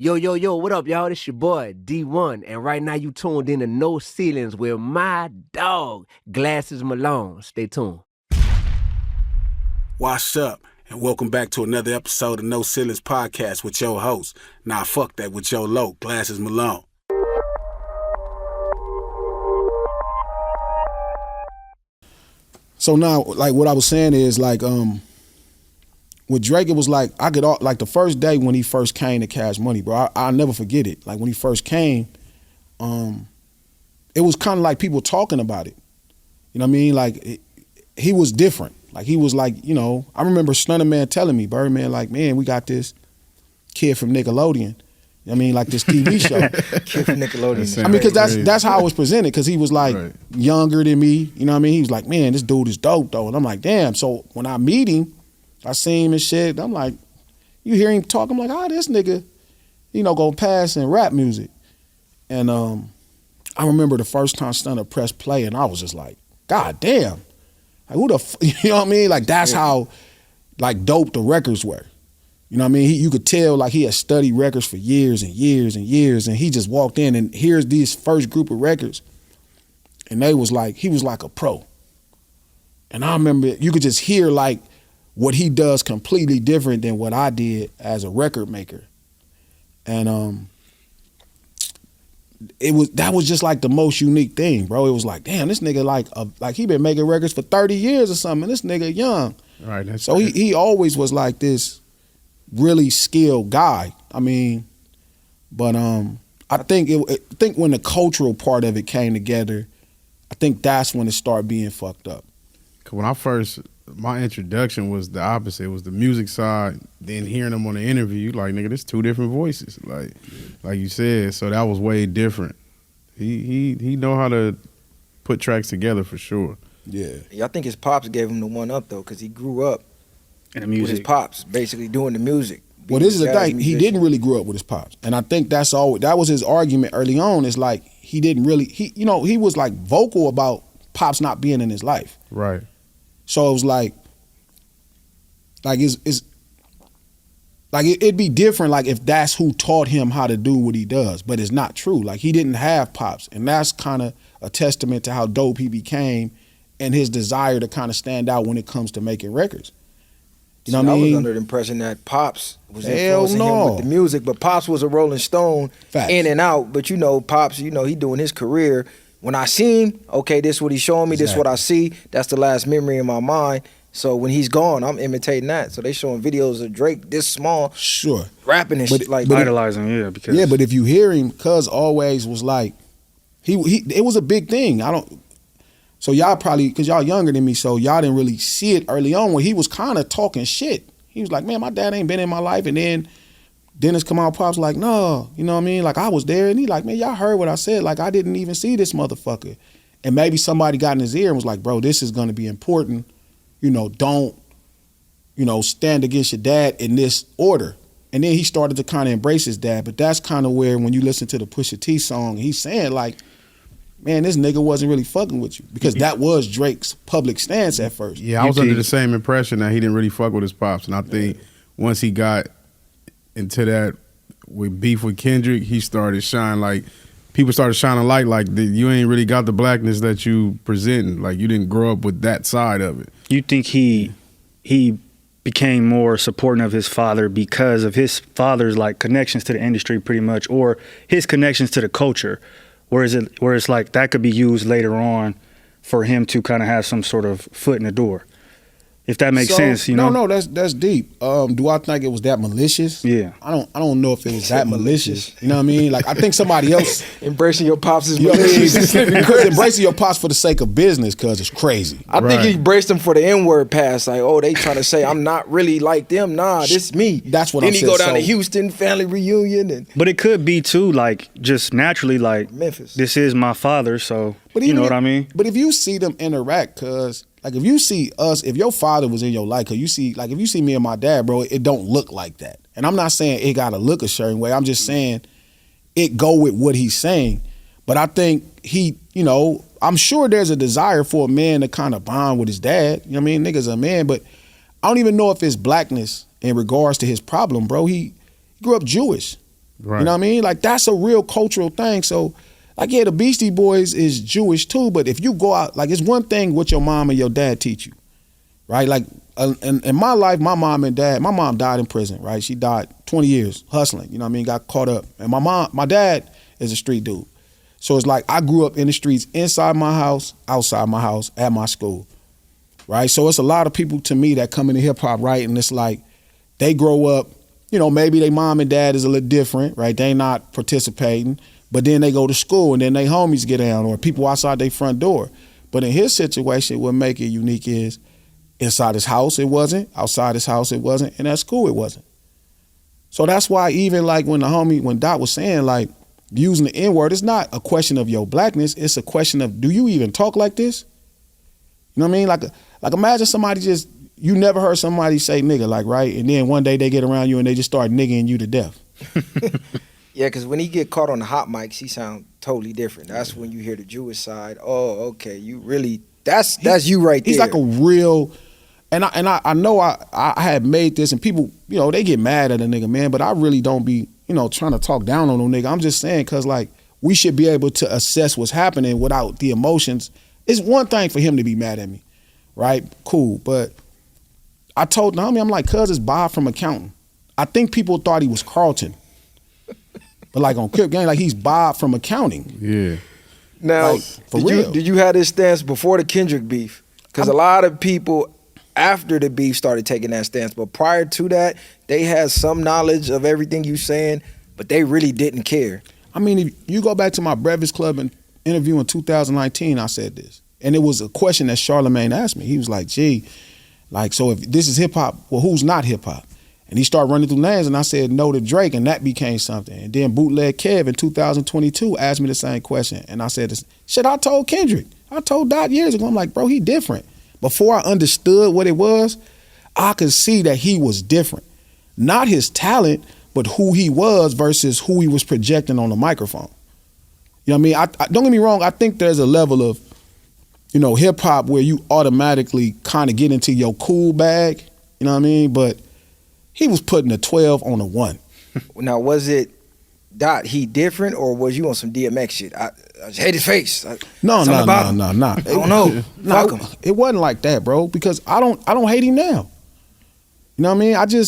Yo, what up, y'all? This your boy, D1, and right now you tuned in to No Ceilings with my dog, Glasses Malone. Stay tuned. What's up, and welcome back to another episode of No Ceilings Podcast with your host. Nah, fuck that, with your low, Glasses Malone. So now, like what I was saying is like, with Drake, it was like I could like the first day when he first came to Cash Money, bro. I'll never forget it. Like when he first came, it was kind of like people talking about it. You know what I mean? Like he was different. Like he was like, you know, I remember Stunner Man telling me, Birdman, like, man, we got this kid from Nickelodeon. I mean, like this TV show. Kid from Nickelodeon. I mean, because that's how I was presented. Because he was like younger than me. You know what I mean? He was like, man, this dude is dope though. And I'm like, damn. So when I meet him, I see him and shit. I'm like, you hear him talk. I'm like, this nigga, you know, go pass in rap music. And I remember the first time Stunner pressed play, and I was just like, God damn. Like who the, you know what I mean? Like that's how, like dope the records were. You know what I mean? You could tell like he had studied records for years and years and years, and he just walked in and here's these first group of records, and they was like, he was like a pro. And I remember you could just hear like what he does completely different than what I did as a record maker. And that was just like the most unique thing, bro. It was like, damn, this nigga like he been making records for 30 years or something. This nigga young. Right. So he always was like this really skilled guy. I mean, but I think when the cultural part of it came together, I think that's when it started being fucked up. When my introduction was the opposite. It was the music side, then hearing him on the interview, like, nigga, there's two different voices, like you said. So that was way different. He know how to put tracks together for sure. Yeah, I think his pops gave him the one up though, because he grew up in the music. With his pops basically doing the music. Well, this is the thing. He didn't really grow up with his pops, and I think that was his argument early on. Is like he didn't really. He was like vocal about pops not being in his life. Right. So it was like it's like it'd be different like if that's who taught him how to do what he does, but it's not true. Like he didn't have pops, and that's kind of a testament to how dope he became and his desire to kind of stand out when it comes to making records. You know what I mean? I was under the impression that Pops was influencing him with the music, but Pops was a Rolling Stone. Facts. In and out. But Pops, he doing his career. When I seen him, okay, this is what he's showing me, this is what I see. That's the last memory in my mind. So when he's gone, I'm imitating that. So they showing videos of Drake this small, sure, rapping and shit like idolizing, yeah. Because yeah, but if you hear him, Cuz always was like, it was a big thing. So y'all probably, because y'all younger than me, so y'all didn't really see it early on when he was kind of talking shit. He was like, man, my dad ain't been in my life. And then Dennis come out, Pops like, no, you know what I mean? Like I was there, and he like, man, y'all heard what I said. Like I didn't even see this motherfucker. And maybe somebody got in his ear and was like, bro, this is gonna be important. Don't, stand against your dad in this order. And then he started to kind of embrace his dad. But that's kind of where when you listen to the Pusha T song, he's saying like, man, this nigga wasn't really fucking with you. Because that was Drake's public stance at first. Yeah, I was under the same impression that he didn't really fuck with his pops. And I think once he got into that with beef with Kendrick, he started shining like, people started shining light like you ain't really got the blackness that you presenting. Like you didn't grow up with that side of it. You think he became more supporting of his father because of his father's like connections to the industry pretty much, or his connections to the culture? Where it's like that could be used later on for him to kind of have some sort of foot in the door, if that makes sense, No, that's deep. Do I think it was that malicious? Yeah. I don't know if it was that malicious. You know what I mean? Like I think somebody else embracing your pops is malicious. Because embracing your pops for the sake of business, cause it's crazy. I think he embraced them for the N-word pass. Like, they trying to say I'm not really like them. Nah, this me. That's what I'm saying. Then he go down to Houston, family reunion, but it could be too like just naturally like Memphis. This is my father, so you know what I mean. But if you see them interact, cause like if you see us, if your father was in your life, cause if you see me and my dad, bro, it don't look like that. And I'm not saying it gotta look a certain way. I'm just saying it go with what he's saying. But I think I'm sure there's a desire for a man to kind of bond with his dad. You know what I mean? Nigga's a man, but I don't even know if it's blackness in regards to his problem, bro. He grew up Jewish. Right. You know what I mean? Like that's a real cultural thing. So like, yeah, the Beastie Boys is Jewish too, but if you go out, like it's one thing what your mom and your dad teach you, right? Like in my life, my mom died in prison, right? She died 20 years hustling, you know what I mean? Got caught up. And my dad is a street dude. So it's like I grew up in the streets, inside my house, outside my house, at my school, right? So it's a lot of people to me that come into hip hop, right? And it's like they grow up, you know, maybe their mom and dad is a little different, right? They not participating, but then they go to school and then they homies get down or people outside their front door. But in his situation, what make it unique is inside his house it wasn't, outside his house it wasn't, and at school it wasn't. So that's why even like when Dot was saying like using the N-word, it's not a question of your blackness, it's a question of do you even talk like this? You know what I mean? Like imagine somebody just, you never heard somebody say nigga, like, right? And then one day they get around you and they just start niggaing you to death. Yeah, because when he get caught on the hot mics, he sound totally different. That's when you hear the Jewish side. Oh, okay, you really, that's you right there. He's like a real, and I know I had made this and people, you know, they get mad at a nigga, man, but I really don't be, you know, trying to talk down on no nigga. I'm just saying, because like, we should be able to assess what's happening without the emotions. It's one thing for him to be mad at me, right? Cool, but I told the homie, I'm like, cuz it's Bob from accounting. I think people thought he was Carlton. But like on Crip Gang, like he's Bob from accounting. Yeah. Now, like, for real. Did you have this stance before the Kendrick beef? Because a lot of people after the beef started taking that stance. But prior to that, they had some knowledge of everything you saying, but they really didn't care. I mean, if you go back to my Breakfast Club interview in 2019, I said this. And it was a question that Charlamagne asked me. He was like, gee, like, so if this is hip hop, well, who's not hip hop? And he started running through names, and I said no to Drake, and that became something. And then Bootleg Kev in 2022 asked me the same question, and I said, shit, I told Kendrick. I told Dot years ago. I'm like, bro, he different. Before I understood what it was, I could see that he was different. Not his talent, but who he was versus who he was projecting on the microphone. You know what I mean? I don't get me wrong, I think there's a level of, you know, hip hop where you automatically kind of get into your cool bag, you know what I mean? But he was putting a 12 on a 1. Now, was it Dot, he different, or was you on some DMX shit? I just hate his face. No. I don't know. Fuck him. It wasn't like that, bro, because I don't hate him now. You know what I mean?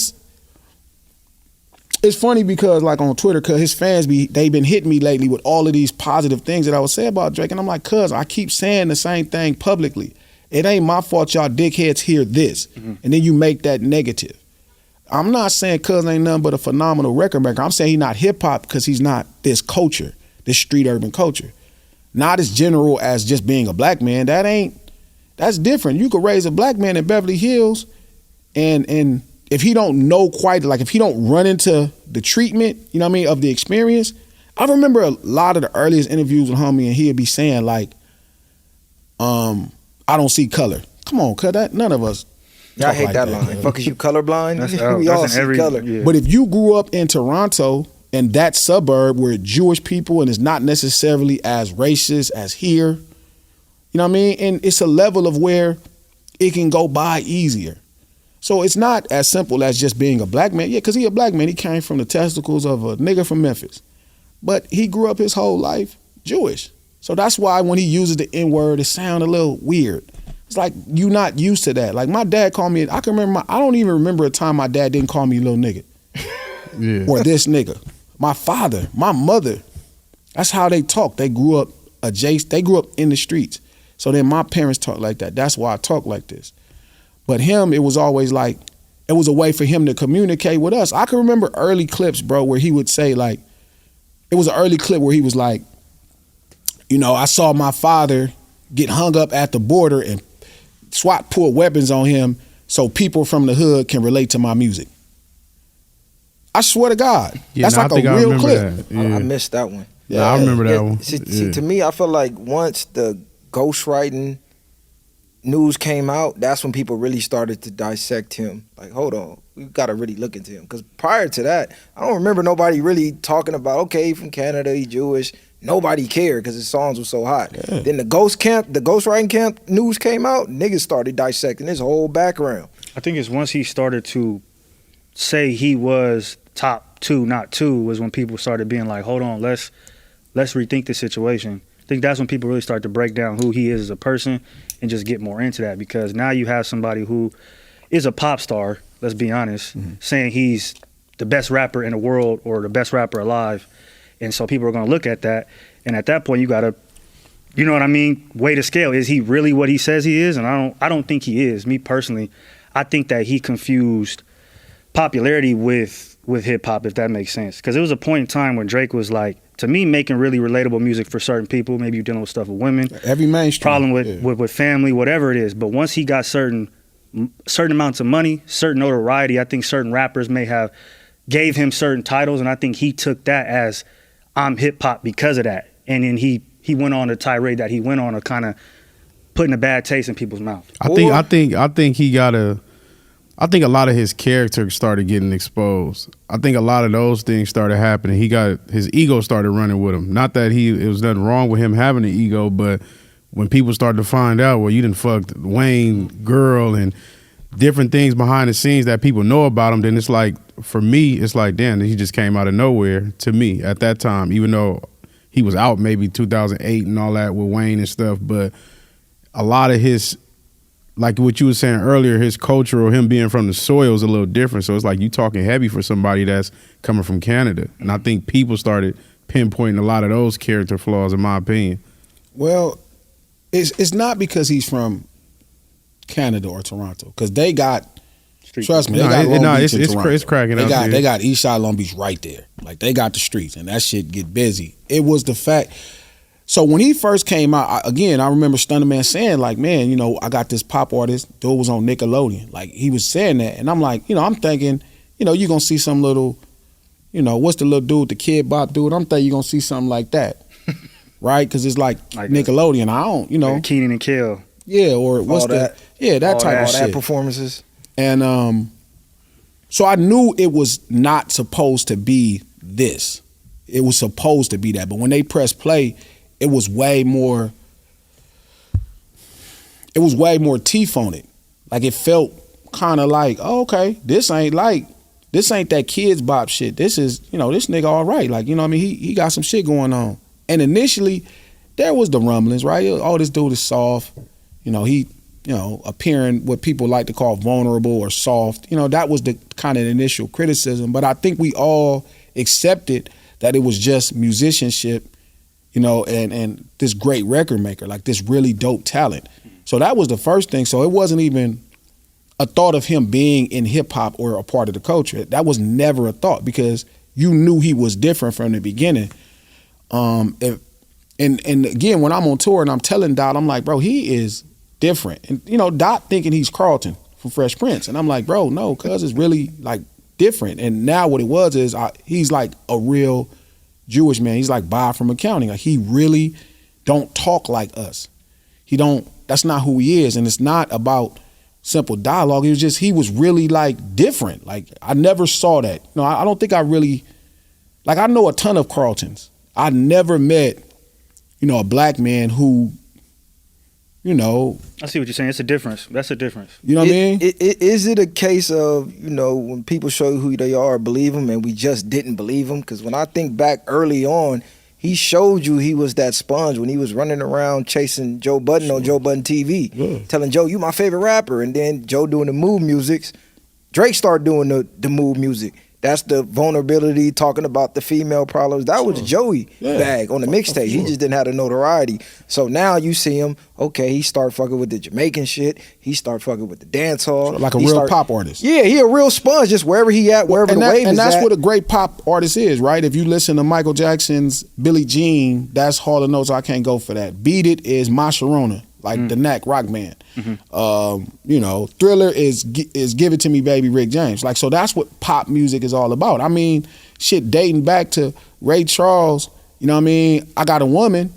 It's funny because like on Twitter, cause his fans they've been hitting me lately with all of these positive things that I would say about Drake, and I'm like, cuz I keep saying the same thing publicly. It ain't my fault y'all dickheads hear this, and then you make that negative. I'm not saying cuz ain't nothing but a phenomenal record maker. I'm saying he's not hip hop because he's not this culture, this street urban culture. Not as general as just being a black man. That's different. You could raise a black man in Beverly Hills and if he don't know quite, like if he don't run into the treatment, you know what I mean, of the experience. I remember a lot of the earliest interviews with homie and he'd be saying like, I don't see color. Come on, cuz none of us. I hate that line. Fuck, is you colorblind? We all see color. Yeah. But if you grew up in Toronto and that suburb where Jewish people and it's not necessarily as racist as here, you know what I mean? And it's a level of where it can go by easier. So it's not as simple as just being a black man. Yeah, because he a black man. He came from the testicles of a nigga from Memphis. But he grew up his whole life Jewish. So that's why when he uses the N-word, it sounds a little weird. It's like you not used to that. Like my dad called me, I don't even remember a time my dad didn't call me little nigga. Yeah. Or this nigga. My father, my mother, that's how they talk. They grew up they grew up in the streets. So then my parents talk like that. That's why I talk like this. But him, it was always like, it was a way for him to communicate with us. I can remember early clips, bro, where he would say like, it was an early clip where he was like, you know, I saw my father get hung up at the border and SWAT pull weapons on him so people from the hood can relate to my music. I swear to God. Yeah, that's like a real clip. Yeah. I missed that one. Yeah, I remember that one. See, to me, I feel like once the ghostwriting news came out, that's when people really started to dissect him. Like, hold on, we got to really look into him. Because prior to that, I don't remember nobody really talking about, okay, he from Canada, he Jewish. Nobody cared because his songs were so hot. Yeah. Then the ghostwriting camp news came out, niggas started dissecting his whole background. I think it's once he started to say he was top not 2 was when people started being like, hold on, let's rethink the situation. I think that's when people really start to break down who he is as a person and just get more into that, because now you have somebody who is a pop star, let's be honest, saying he's the best rapper in the world or the best rapper alive. And so people are going to look at that. And at that point, you got to, you know what I mean, weigh the scale. Is he really what he says he is? And I don't think he is. Me personally, I think that he confused popularity with hip hop, if that makes sense. Because there was a point in time when Drake was like, to me, making really relatable music for certain people. Maybe you're dealing with stuff with women. Every mainstream. Problem with family, whatever it is. But once he got certain amounts of money, certain notoriety, I think certain rappers may have gave him certain titles, and I think he took that as, I'm hip hop because of that. And then he went on a tirade that he went on of kind of putting a bad taste in people's mouth. I think he got I think a lot of his character started getting exposed. I think a lot of those things started happening. His ego started running with him. Not that it was nothing wrong with him having an ego, but when people started to find out, well, you done fucked Wayne girl and different things behind the scenes that people know about him, then it's like, for me, it's like, damn, he just came out of nowhere to me at that time, even though he was out maybe 2008 and all that with Wayne and stuff. But a lot of his, like what you were saying earlier, his culture or him being from the soil is a little different. So it's like you talking heavy for somebody that's coming from Canada. And I think people started pinpointing a lot of those character flaws, in my opinion. Well, it's not because he's from Canada or Toronto, because they got, trust me, they got Long Beach and Toronto. It's cracking out there. They got East Side Long Beach right there. Like, they got the streets, and that shit get busy. It was the fact. So when he first came out, I remember Stunner Man saying, like, man, you know, I got this pop artist. Dude was on Nickelodeon. Like, he was saying that. And I'm like, you know, I'm thinking, you know, you're going to see some little, you know, what's the little dude, the Kid Bop dude? I'm thinking you're going to see something like that. Right? Because it's like Nickelodeon. I don't, you know. Like Keenan and Kel. Yeah, or what's that? Yeah, that type of shit. All that performances. And so I knew it was not supposed to be this. It was supposed to be that. But when they pressed play, it was way more teeth on it. Like, it felt kind of like, oh, okay, this ain't that Kids Bop shit. This is, you know, this nigga all right. Like, you know what I mean? He got some shit going on. And initially, there was the rumblings, right? Oh, this dude is soft. You know, he, you know, appearing what people like to call vulnerable or soft. You know, that was the kind of initial criticism. But I think we all accepted that it was just musicianship, you know, and this great record maker, like this really dope talent. So that was the first thing. So it wasn't even a thought of him being in hip hop or a part of the culture. That was never a thought, because you knew he was different from the beginning. And again, when I'm on tour and I'm telling Dot, I'm like, bro, he is different. And, you know, Dot thinking he's Carlton from Fresh Prince. And I'm like, bro, no, cuz it's really like different. And now what it was is he's like a real Jewish man. He's like Bob from accounting. Like, he really don't talk like us. That's not who he is. And it's not about simple dialogue. It was just, he was really like different. Like, I never saw that. No, I don't think I really, like, I know a ton of Carltons. I never met, you know, a black man who, you know. I see what you're saying. It's a difference. That's a difference. You know what I mean? Is it a case of, you know, when people show you who they are, believe them, and we just didn't believe them? Because when I think back early on, he showed you he was that sponge when he was running around chasing Joe Budden on Joe Budden TV, telling Joe, you my favorite rapper. And then Joe doing the mood musics. Drake started doing the mood music. That's the vulnerability, talking about the female problems. That was Joey bag on the mixtape. He just didn't have the notoriety. So now you see him, okay, he start fucking with the Jamaican shit. He start fucking with the dance hall. Like a real pop artist. Yeah, he a real sponge, just wherever he at, wherever the wave is at. And that's what a great pop artist is, right? If you listen to Michael Jackson's Billie Jean, that's Hall & Oates, I Can't Go For That. Beat It is My Sharona, like the Knack rock band. You know, Thriller is Give It To Me Baby, Rick James. Like, so that's what pop music is all about. I mean, shit dating back to Ray Charles, you know what I mean? I Got a Woman,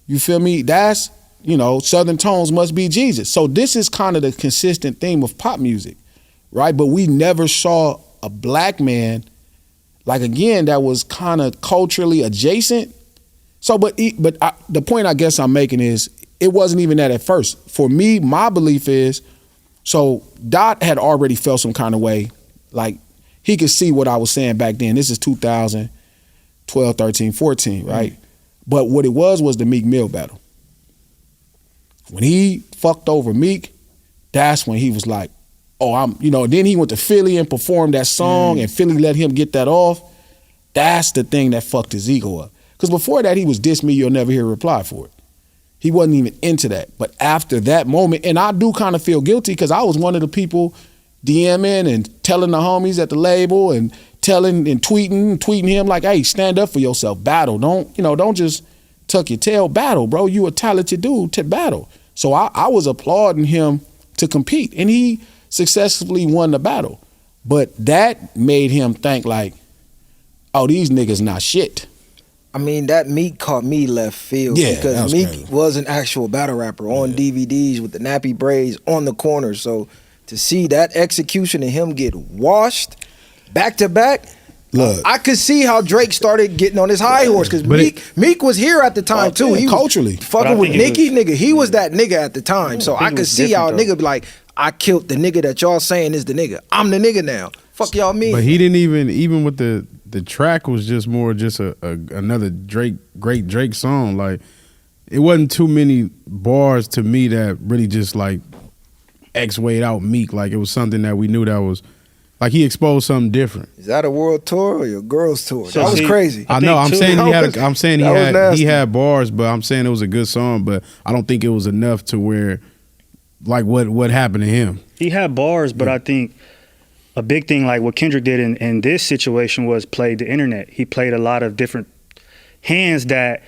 you feel me? That's, you know, Southern Tones Must Be Jesus. So this is kind of the consistent theme of pop music, right? But we never saw a black man, like, again, that was kind of culturally adjacent. So, but the point I guess I'm making is, it wasn't even that at first. For me, my belief is, so Dot had already felt some kind of way. Like, he could see what I was saying back then. This is 2012, 13, 14, right? But what it was the Meek Mill battle. When he fucked over Meek, that's when he was like, oh, then he went to Philly and performed that song and Philly let him get that off. That's the thing that fucked his ego up. Because before that, he was diss me, you'll never hear a reply for it. He wasn't even into that. But after that moment, and I do kind of feel guilty because I was one of the people DMing and telling the homies at the label and telling and tweeting him like, hey, stand up for yourself, battle. Don't just tuck your tail, battle, bro. You a talented dude to battle. So I was applauding him to compete, and he successfully won the battle. But that made him think like, oh, these niggas not shit. I mean, that Meek caught me left field because Meek crazy. Was an actual battle rapper on DVDs with the nappy braids on the corner. So to see that execution and him get washed back to back, look, I could see how Drake started getting on his high horse because Meek was here at the time too. He culturally fucking with Nicki, nigga. He was that nigga at the time. So I could see how a nigga be like, I killed the nigga that y'all saying is the nigga. I'm the nigga now. Fuck y'all mean. But he didn't even with the track was just more just another great Drake song. Like it wasn't too many bars to me that really just like X-weighed out Meek. Like it was something that we knew that was like he exposed something different. Is that a world tour or your girls tour? So that was crazy. I know. I'm saying he had bars, but I'm saying it was a good song. But I don't think it was enough to where like what happened to him. He had bars, but I think a big thing like what Kendrick did in this situation was played the internet. He played a lot of different hands that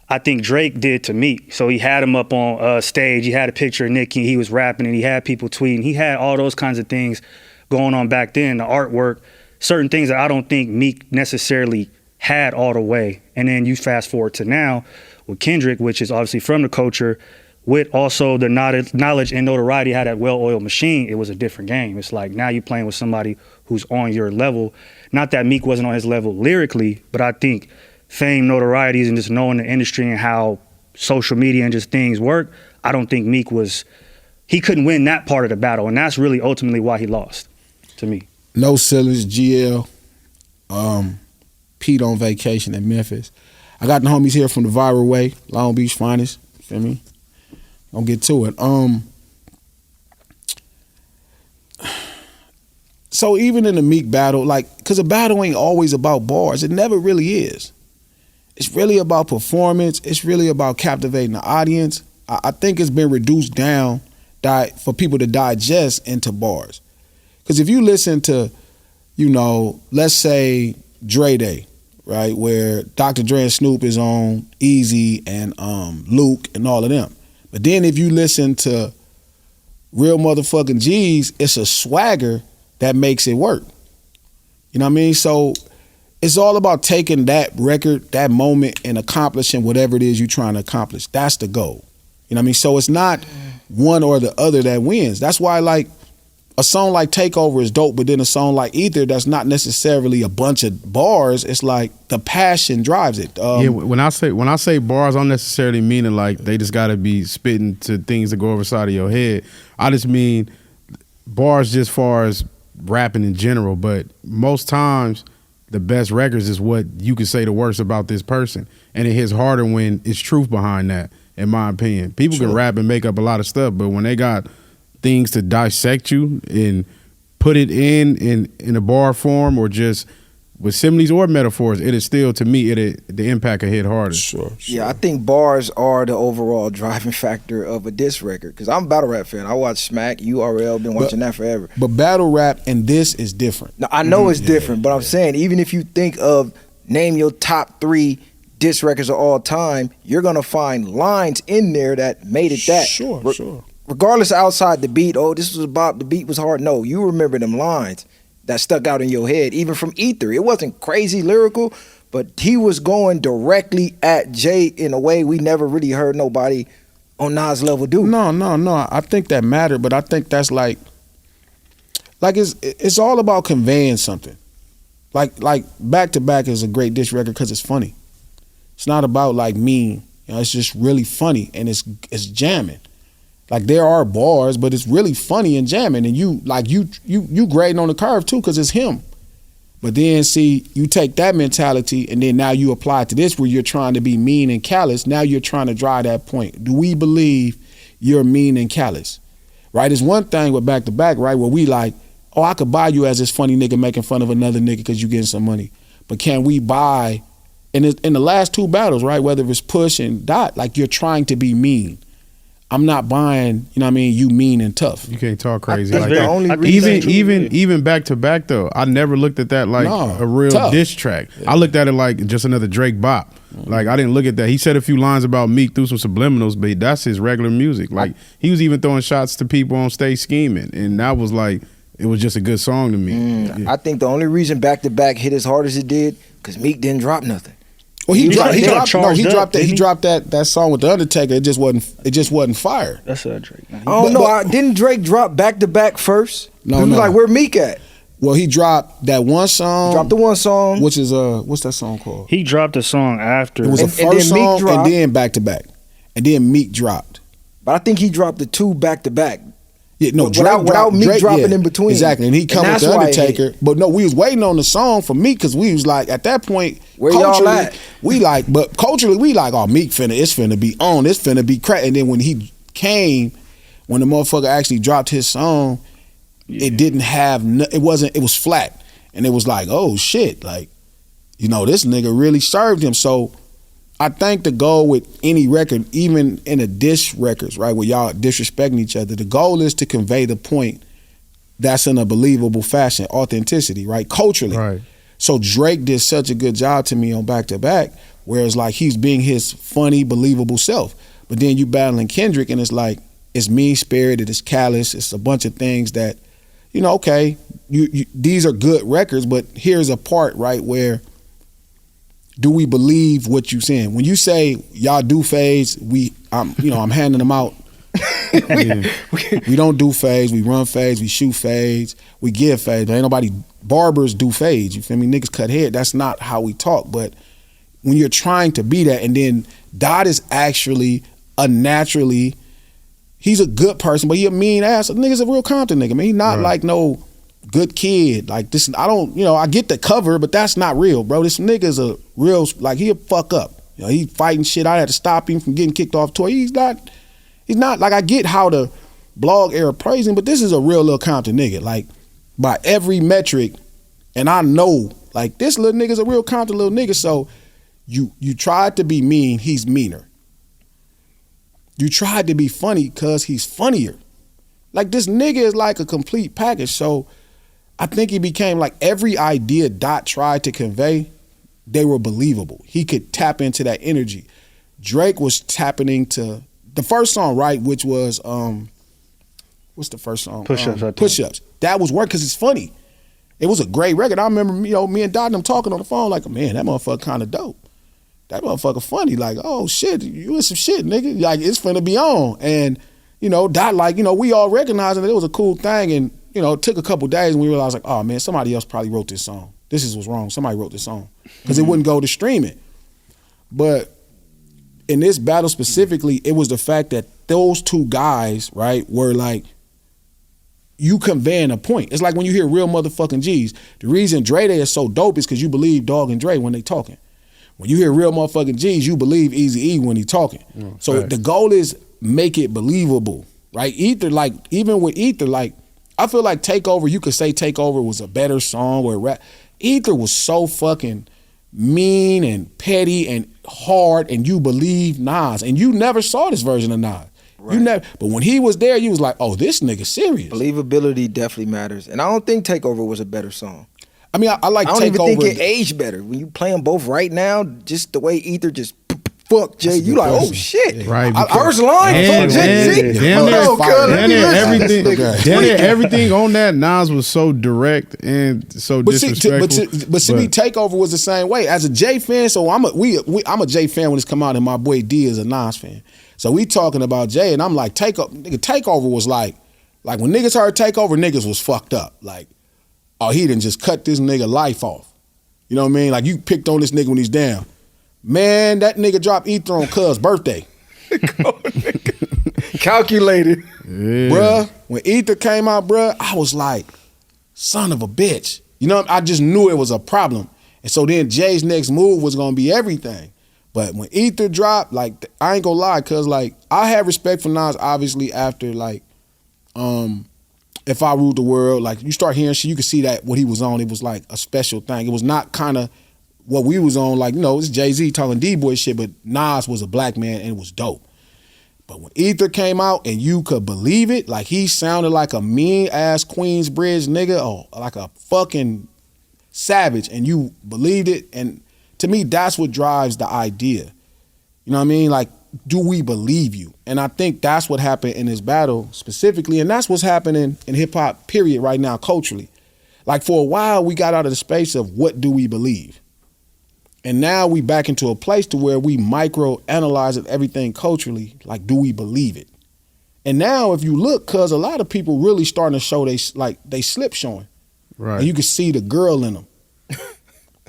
I think Drake did to Meek. So he had him up on stage. He had a picture of Nicki. He was rapping and he had people tweeting. He had all those kinds of things going on back then, the artwork, certain things that I don't think Meek necessarily had all the way. And then you fast forward to now with Kendrick, which is obviously from the culture, with also the knowledge and notoriety had that well-oiled machine, it was a different game. It's like now you're playing with somebody who's on your level. Not that Meek wasn't on his level lyrically, but I think fame, notoriety, and just knowing the industry and how social media and just things work, I don't think Meek he couldn't win that part of the battle. And that's really ultimately why he lost to me. No Ceilings, GL, Pete on vacation in Memphis. I got the homies here from the Viral Way, Long Beach finest, you feel me? Don't get to it. So even in the Meek battle, like, because a battle ain't always about bars. It never really is. It's really about performance. It's really about captivating the audience. I think it's been reduced down for people to digest into bars. Because if you listen to, let's say Dre Day, right, where Dr. Dre and Snoop is on Easy and Luke and all of them. But then if you listen to Real Motherfucking G's, it's a swagger that makes it work. You know what I mean? So it's all about taking that record, that moment, and accomplishing whatever it is you're trying to accomplish. That's the goal. You know what I mean? So it's not one or the other that wins. That's why, like, a song like Takeover is dope, but then a song like Ether that's not necessarily a bunch of bars. It's like the passion drives it. When I say bars, I don't necessarily mean it like they just got to be spitting to things that go over the side of your head. I just mean bars just far as rapping in general. But most times, the best records is what you can say the worst about this person, and it hits harder when it's truth behind that. In my opinion, people can rap and make up a lot of stuff, but when they got things to dissect you and put it in a bar form or just with similes or metaphors, it is still, to me, the impact can hit harder. Sure. Yeah, I think bars are the overall driving factor of a diss record. Because I'm a battle rap fan. I watch Smack, URL, been watching that forever. But battle rap and this is different. Now, I know it's different, but I'm saying even if you think of name your top 3 diss records of all time, you're going to find lines in there that made it that. Sure. Regardless outside the beat, this was about, the beat was hard. No, you remember them lines that stuck out in your head, even from Ether. It wasn't crazy lyrical, but he was going directly at Jay in a way we never really heard nobody on Nas level do. No. I think that mattered, but I think that's like it's all about conveying something. Like Back to Back is a great diss record because it's funny. It's not about like mean. It's just really funny and it's jamming. Like there are bars, but it's really funny and jamming, and you grading on the curve too, because it's him. But then see, you take that mentality and then now you apply it to this where you're trying to be mean and callous. Now you're trying to drive that point. Do we believe you're mean and callous? Right? It's one thing with back to back, right? Where we like, oh, I could buy you as this funny nigga making fun of another nigga because you getting some money. But can we buy, in the last two battles, right? Whether it's Push and Dot, like you're trying to be mean. I'm not buying, you know what I mean, you mean and tough. You can't talk crazy That's like the that. only reason. Even back to back though, I never looked at that like a real tough. diss track. Yeah. I looked at it like just another Drake bop. Like I didn't look at that. He said a few lines about Meek through some subliminals, but that's his regular music. Like he was even throwing shots to people on stage scheming, and that was like it was just a good song to me. Yeah. I think the only reason back to back hit as hard as it did because Meek didn't drop nothing. Well, he dropped didn't he? that song with the Undertaker. It just wasn't fire. That's Drake. Oh no! Didn't Drake drop back to back first? No, he was no. like, where Meek at? Well, he dropped that one song. Dropped the one song, which is what's that song called? He dropped a song after. It was And- the and first then Meek song, dropped. and then back to back, and then Meek dropped. but I think he dropped the two back to back. Yeah, no, Without Meek dropping in between. Exactly, and he come with that's the why it Undertaker. But no, we was waiting on the song for Meek because we was like, at that point, Where y'all culturally, at? we like, but culturally, we like, oh, Meek it's finna be on, it's finna be crack. And then when he came, when the motherfucker actually dropped his song, it didn't have, it was flat. And it was like, oh shit, like, you know, this nigga really served him. So I think the goal with any record, even in a diss records, right, where y'all disrespecting each other, the goal is to convey the point that's in a believable fashion, authenticity, right, culturally. Right. So Drake did such a good job to me on Back to Back, whereas like he's being his funny, believable self. But then you battling Kendrick and it's like, it's mean-spirited, it's callous, it's a bunch of things that, you know, okay, you these are good records, but here's a part, right, where do we believe what you saying? When you say y'all do fades, I'm handing them out. We don't do fades, we run fades, we shoot fades, we give fades. But ain't nobody, barbers do fades, you feel me? Niggas cut hair, that's not how we talk. But when you're trying to be that, and then Dot is actually unnaturally, he's a good person, but he a mean ass. The nigga's a real Compton nigga, man. He not like no good kid. Like this, I don't, I get the cover, but that's not real, bro. This nigga's a real, like he'll fuck up. He fighting shit. I had to stop him from getting kicked off tour. He's not, like I get how the blog era praised him, but this is a real little Compton nigga. Like by every metric, and I know, like this little nigga's a real Compton little nigga, so you tried to be mean, he's meaner. You tried to be funny because he's funnier. Like this nigga is like a complete package. So I think he became like every idea Dot tried to convey, they were believable. He could tap into that energy. Drake was tapping into the first song, right, which was, what's the first song? Push-Ups. Push-Ups. That was work because it's funny. It was a great record. I remember, me and Dot and them talking on the phone like, man, that motherfucker kind of dope. That motherfucker funny, like, oh shit, you in some shit, nigga. Like, it's finna be on. And, Dot, like, we all recognizing that it was a cool thing. And, it took a couple days and we realized, like, oh man, somebody else probably wrote this song. This is what's wrong. Somebody wrote this song. Because it wouldn't go to streaming. But in this battle specifically, it was the fact that those two guys, right, were like, you conveying a point. It's like when you hear real motherfucking G's. The reason Dre Day is so dope is because you believe Dog and Dre when they talking. When you hear real motherfucking G's, you believe Eazy-E when he talking. So the goal is make it believable, right? Ether, like, even with Ether, like, I feel like Takeover, you could say Takeover was a better song or rap. Ether was so fucking mean and petty and hard, and you believe Nas, and you never saw this version of Nas. Right. You never, but when he was there, you was like, oh, this nigga serious. Believability definitely matters, and I don't think Takeover was a better song. I mean, I like Takeover. I don't even think it aged better. When you play them both right now, just the way Ether just fuck Jay, you like, oh shit. Right. First line, fuck Jay-Z. Damn near everything on that Nas was so direct and so disrespectful. But to me, Takeover was the same way. As a Jay fan, so I'm a Jay fan when it's come out, and my boy D is a Nas fan. So we talking about Jay, and I'm like, Takeover was like when niggas heard Takeover, niggas was fucked up. Like, oh, he done just cut this nigga life off. You know what I mean? Like, you picked on this nigga when he's down. Man, that nigga dropped Ether on Cuz' birthday. Calculated. Yeah. Bruh, when Ether came out, bruh, I was like, son of a bitch. You know, I just knew it was a problem. And so then Jay's next move was gonna be everything. But when Ether dropped, like, I ain't gonna lie, cause like I had respect for Nas obviously after like If I Ruled the World, like you start hearing shit, you could see that what he was on, it was like a special thing. It was not kind of what we was on, like, you know, it's Jay-Z talking D-boy shit, but Nas was a black man and it was dope. But when Ether came out and you could believe it, like he sounded like a mean-ass Queensbridge nigga or like a fucking savage, and you believed it. And to me, that's what drives the idea. You know what I mean? Like, do we believe you? And I think that's what happened in this battle specifically, and that's what's happening in hip-hop, period, right now, culturally. Like, for a while, we got out of the space of what do we believe? And now we back into a place to where we micro-analyze everything culturally, like, do we believe it? And now, if you look, cuz a lot of people really starting to show they slip showing. Right. And you can see the girl in them.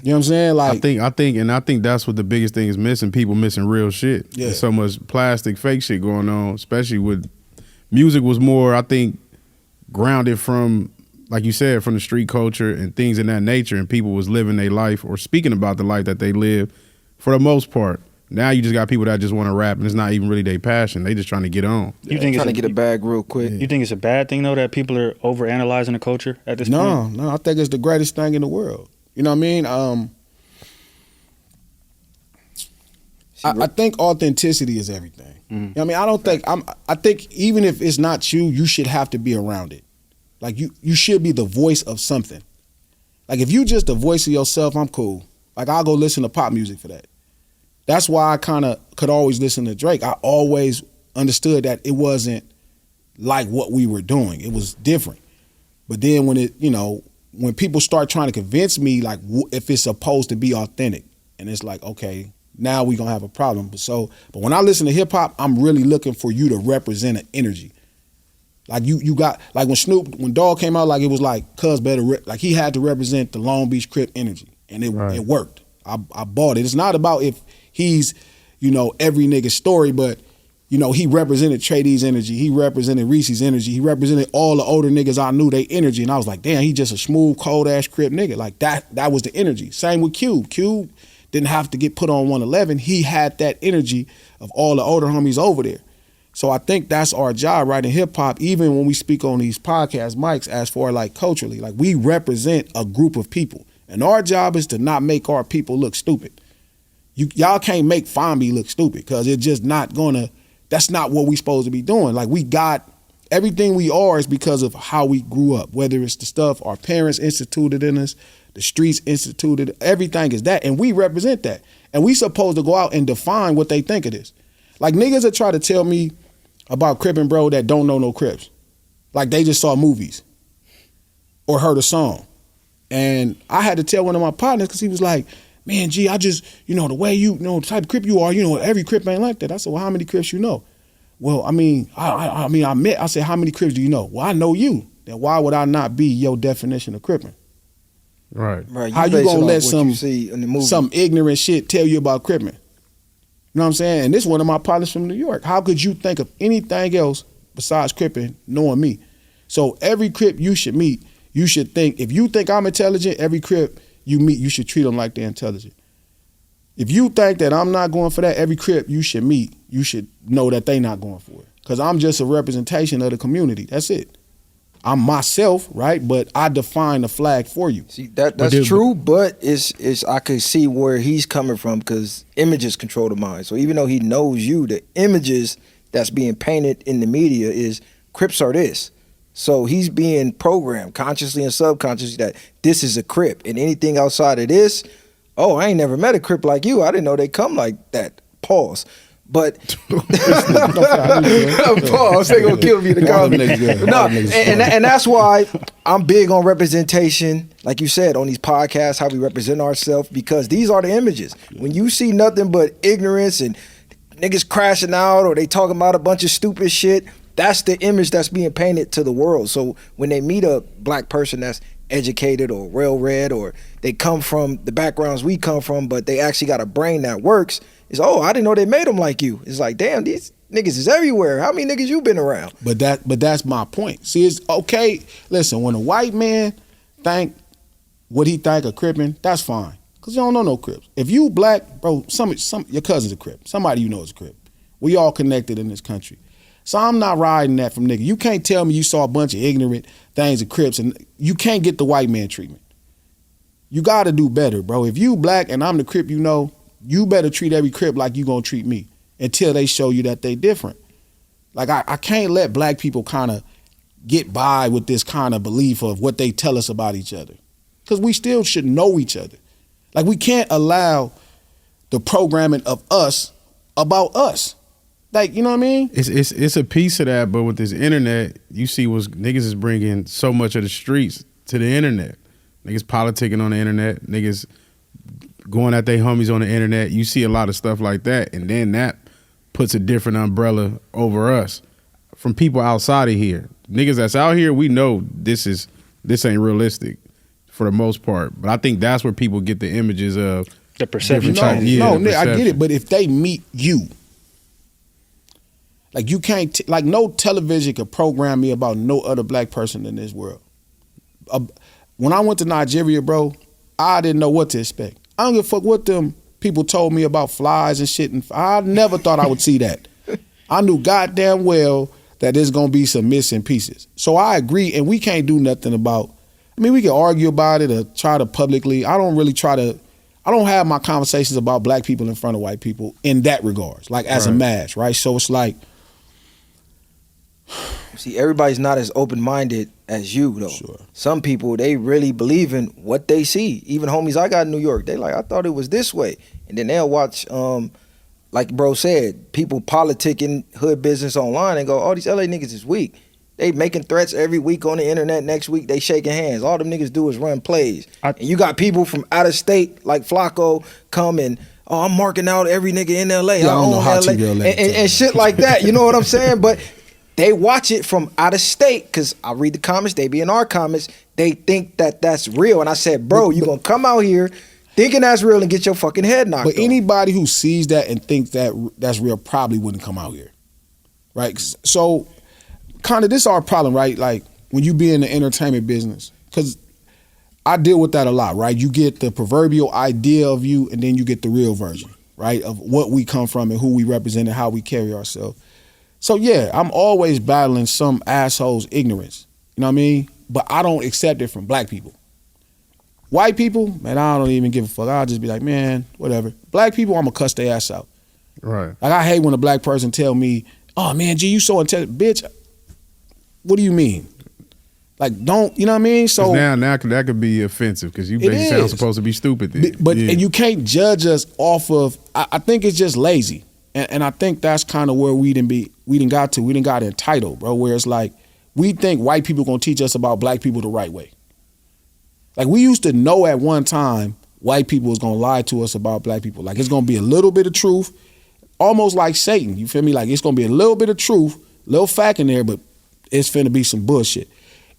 You know what I'm saying? Like, I think that's what the biggest thing is missing. People missing real shit. Yeah. There's so much plastic, fake shit going on. Especially with music was more, I think, grounded from, like you said, from the street culture and things in that nature. And people was living their life or speaking about the life that they live for the most part. Now you just got people that just want to rap and it's not even really their passion. They just trying to get on. You think trying to get a bag real quick. You think it's a bad thing though that people are over analyzing the culture at this point? No, I think it's the greatest thing in the world. You know what I mean? I think authenticity is everything. You know what I mean? I don't think I think even if it's not you, you should have to be around it. Like you should be the voice of something. Like if you just the voice of yourself, I'm cool. Like I'll go listen to pop music for that. That's why I kind of could always listen to Drake. I always understood that it wasn't like what we were doing. It was different. But then when it, you know, when people start trying to convince me like if it's supposed to be authentic, and it's like, okay, now we gonna have a problem. But when I listen to hip hop, I'm really looking for you to represent an energy. Like you got, like when Dog came out, like it was like Cuz better, like he had to represent the Long Beach Crip energy, and it worked. I bought it. It's not about if he's, you know, every nigga's story, but you know, he represented Trey D's energy. He represented Reese's energy. He represented all the older niggas I knew, they energy. And I was like, damn, he just a smooth, cold-ass Crip nigga. Like, that was the energy. Same with Cube. Cube didn't have to get put on 111. He had that energy of all the older homies over there. So I think that's our job, right, in hip-hop, even when we speak on these podcast mics, as far like culturally. Like, we represent a group of people. And our job is to not make our people look stupid. Y'all can't make Fambi look stupid, because it's just not gonna... That's not what we supposed to be doing. Like, we got everything we are is because of how we grew up, whether it's the stuff our parents instituted in us, the streets instituted, everything is that. And we represent that. And we supposed to go out and define what they think it is. Like, niggas that try to tell me about Crippin' Bro that don't know no Crips. Like, they just saw movies or heard a song. And I had to tell one of my partners, because he was like, man, G, I just, you know, the way you know, the type of Crip you are, you know, every Crip ain't like that. I said, well, how many Crips you know? Well, I said, how many Crips do you know? Well, I know you. Then why would I not be your definition of Crippin'? Right. How you gonna let some ignorant shit tell you about Crippin'? You know what I'm saying? And this is one of my partners from New York. How could you think of anything else besides Crippin' knowing me? So every Crip you should meet, you should think, if you think I'm intelligent, every Crip you meet, you should treat them like they're intelligent. If you think that I'm not going for that, every Crip you should meet, you should know that they not going for it. Because I'm just a representation of the community. That's it. I'm myself, right? But I define the flag for you. See, that's true, but it's I could see where he's coming from, because images control the mind. So even though he knows you, the images that's being painted in the media is Crips are this. So he's being programmed consciously and subconsciously that this is a Crip, and anything outside of this, oh, I ain't never met a Crip like you. I didn't know they come like that. Pause. But pause, they gonna kill me in the comments. No, and that's why I'm big on representation, like you said, on these podcasts, how we represent ourselves, because these are the images. When you see nothing but ignorance and niggas crashing out, or they talking about a bunch of stupid shit, that's the image that's being painted to the world. So when they meet a black person that's educated or well-read, or they come from the backgrounds we come from, but they actually got a brain that works, it's, oh, I didn't know they made them like you. It's like, damn, these niggas is everywhere. How many niggas you been around? But that's my point. See, it's okay. Listen, when a white man think what he think of Crippin', that's fine. Cause you don't know no Crips. If you black, bro, some your cousin's a Crip. Somebody you know is a Crip. We all connected in this country. So I'm not riding that from nigga. You can't tell me you saw a bunch of ignorant things of Crips and you can't get the white man treatment. You gotta do better, bro. If you black and I'm the Crip you know, you better treat every Crip like you gonna treat me until they show you that they different. Like I can't let black people kind of get by with this kind of belief of what they tell us about each other. Cause we still should know each other. Like we can't allow the programming of us about us. Like, you know what I mean? It's a piece of that, but with this internet, you see what niggas is bringing so much of the streets to the internet. Niggas politicking on the internet, niggas going at their homies on the internet. You see a lot of stuff like that, and then that puts a different umbrella over us from people outside of here. Niggas that's out here, we know this ain't realistic for the most part. But I think that's where people get the images of the perception. No, I get it. But if they meet you, like you can't, like no television could program me about no other black person in this world. When I went to Nigeria, bro, I didn't know what to expect. I don't give a fuck what them people told me about flies and shit. And I never thought I would see that. I knew goddamn well that there's gonna be some missing pieces. So I agree, and we can't do nothing about. I mean, we can argue about it or try to publicly. I don't have my conversations about black people in front of white people in that regards, like as a mass, right? So it's like, see, everybody's not as open-minded as you, though. Sure. Some people, they really believe in what they see. Even homies I got in New York, they like, I thought it was this way. And then they'll watch, like bro said, people politicking hood business online and go, oh, these LA niggas is weak. They making threats every week on the internet. Next week, they shaking hands. All them niggas do is run plays. And you got people from out of state, like Flacco, come and, oh, I'm marking out every nigga in LA. Yeah, I don't know how to and shit like that. You know what I'm saying? But they watch it from out of state because I read the comments. They be in our comments. They think that that's real. And I said, bro, you going to come out here thinking that's real and get your fucking head knocked off. But anybody who sees that and thinks that that's real probably wouldn't come out here, right? So kind of this our problem, right? Like when you be in the entertainment business, because I deal with that a lot, right? You get the proverbial idea of you and then you get the real version, right? Of what we come from and who we represent and how we carry ourselves. So yeah, I'm always battling some asshole's ignorance, you know what I mean? But I don't accept it from black people. White people, man, I don't even give a fuck. I'll just be like, man, whatever. Black people, I'm gonna cuss their ass out. Right. Like I hate when a black person tell me, oh man, G, you so intelligent. Bitch, what do you mean? Like, don't, you know what I mean? So now that could be offensive because you basically sound supposed to be stupid then. But and you can't judge us off of, I think it's just lazy. And I think that's kind of where we didn't got entitled, bro, where it's like, we think white people gonna teach us about black people the right way. Like we used to know at one time white people was gonna lie to us about black people. Like it's gonna be a little bit of truth, almost like Satan, you feel me? Like it's gonna be a little bit of truth, little fact in there, but it's finna be some bullshit.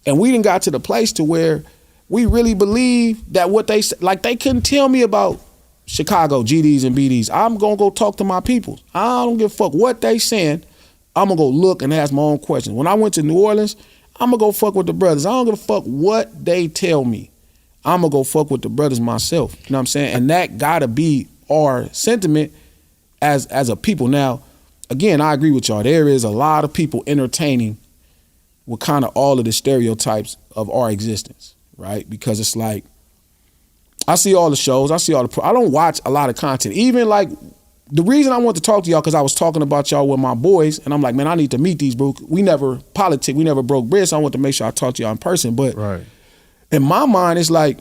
And we done got to the place to where we really believe that what they, like they couldn't tell me about Chicago, GDs and BDs. I'm gonna go talk to my people. I don't give a fuck what they saying. I'm gonna go look and ask my own questions. When I went to New Orleans, I'm gonna go fuck with the brothers. I don't give a fuck what they tell me. I'm gonna go fuck with the brothers myself. You know what I'm saying? And that gotta be our sentiment as a people. Now, again, I agree with y'all. There is a lot of people entertaining with kind of all of the stereotypes of our existence, right? Because it's like, I see all the shows, I don't watch a lot of content. Even like, the reason I want to talk to y'all, because I was talking about y'all with my boys, and I'm like, man, I need to meet these bro. We never broke bread, so I want to make sure I talk to y'all in person. But in my mind, it's like,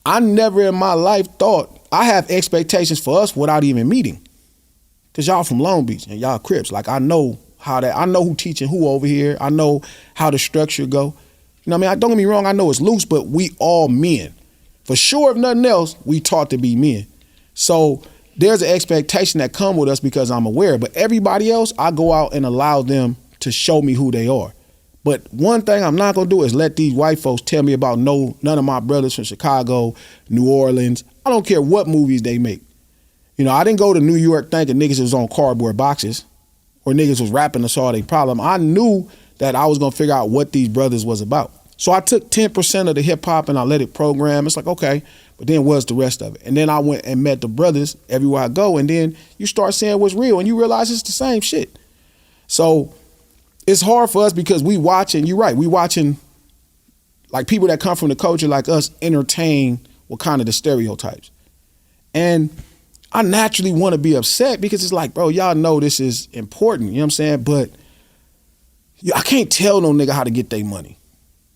I never in my life thought, I have expectations for us without even meeting. Because y'all from Long Beach, and y'all Crips. Like, I know who teaching who over here. I know how the structure go. You know what I mean? Don't get me wrong, I know it's loose, but we all men. For sure, if nothing else, we taught to be men. So there's an expectation that come with us because I'm aware. But everybody else, I go out and allow them to show me who they are. But one thing I'm not gonna do is let these white folks tell me about none of my brothers from Chicago, New Orleans. I don't care what movies they make. You know, I didn't go to New York thinking niggas was on cardboard boxes or niggas was rapping to solve their problem. I knew that I was gonna figure out what these brothers was about. So I took 10% of the hip hop and I let it program. It's like, okay, but then what's the rest of it? And then I went and met the brothers everywhere I go, and then you start saying what's real and you realize it's the same shit. So it's hard for us because we watching, you're right, we watching like people that come from the culture like us entertain what kind of the stereotypes. And I naturally want to be upset because it's like, bro, y'all know this is important, you know what I'm saying? But I can't tell no nigga how to get their money.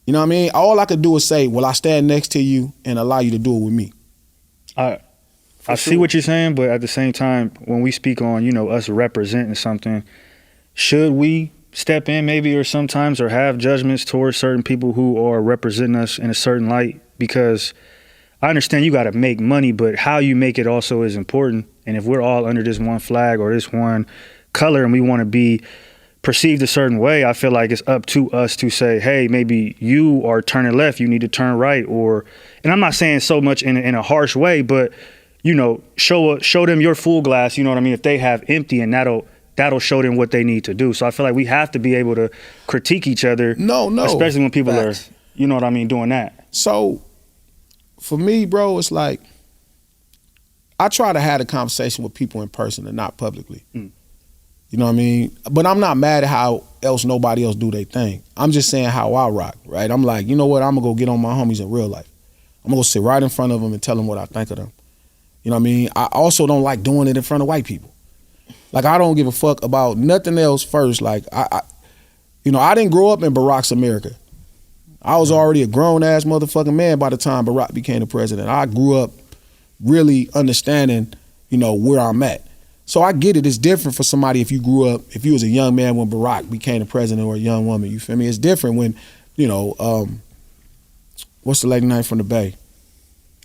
You know what I mean? All I could do is say, well, I stand next to you and allow you to do it with me. I see what you're saying, but at the same time, when we speak on, you know, us representing something, should we step in maybe or sometimes or have judgments towards certain people who are representing us in a certain light? Because I understand you got to make money, but how you make it also is important. And if we're all under this one flag or this one color and we want to be perceived a certain way, I feel like it's up to us to say, hey, maybe you are turning left, you need to turn right. Or, and I'm not saying so much in a harsh way, but, you know, show them your full glass, you know what I mean? If they have empty, and that'll show them what they need to do. So I feel like we have to be able to critique each other. No. Especially when people are, you know what I mean, doing that. So for me, bro, it's like, I try to have a conversation with people in person and not publicly. You know what I mean? But I'm not mad at how else nobody else do their thing. I'm just saying how I rock, right? I'm like, you know what? I'm going to go get on my homies in real life. I'm going to go sit right in front of them and tell them what I think of them. You know what I mean? I also don't like doing it in front of white people. Like, I don't give a fuck about nothing else first. Like, I didn't grow up in Barack's America. I was already a grown-ass motherfucking man by the time Barack became the president. I grew up really understanding, you know, where I'm at. So I get it. It's different for somebody if you grew up, if you was a young man when Barack became the president or a young woman, you feel me? It's different when, you know, what's the lady name from the Bay?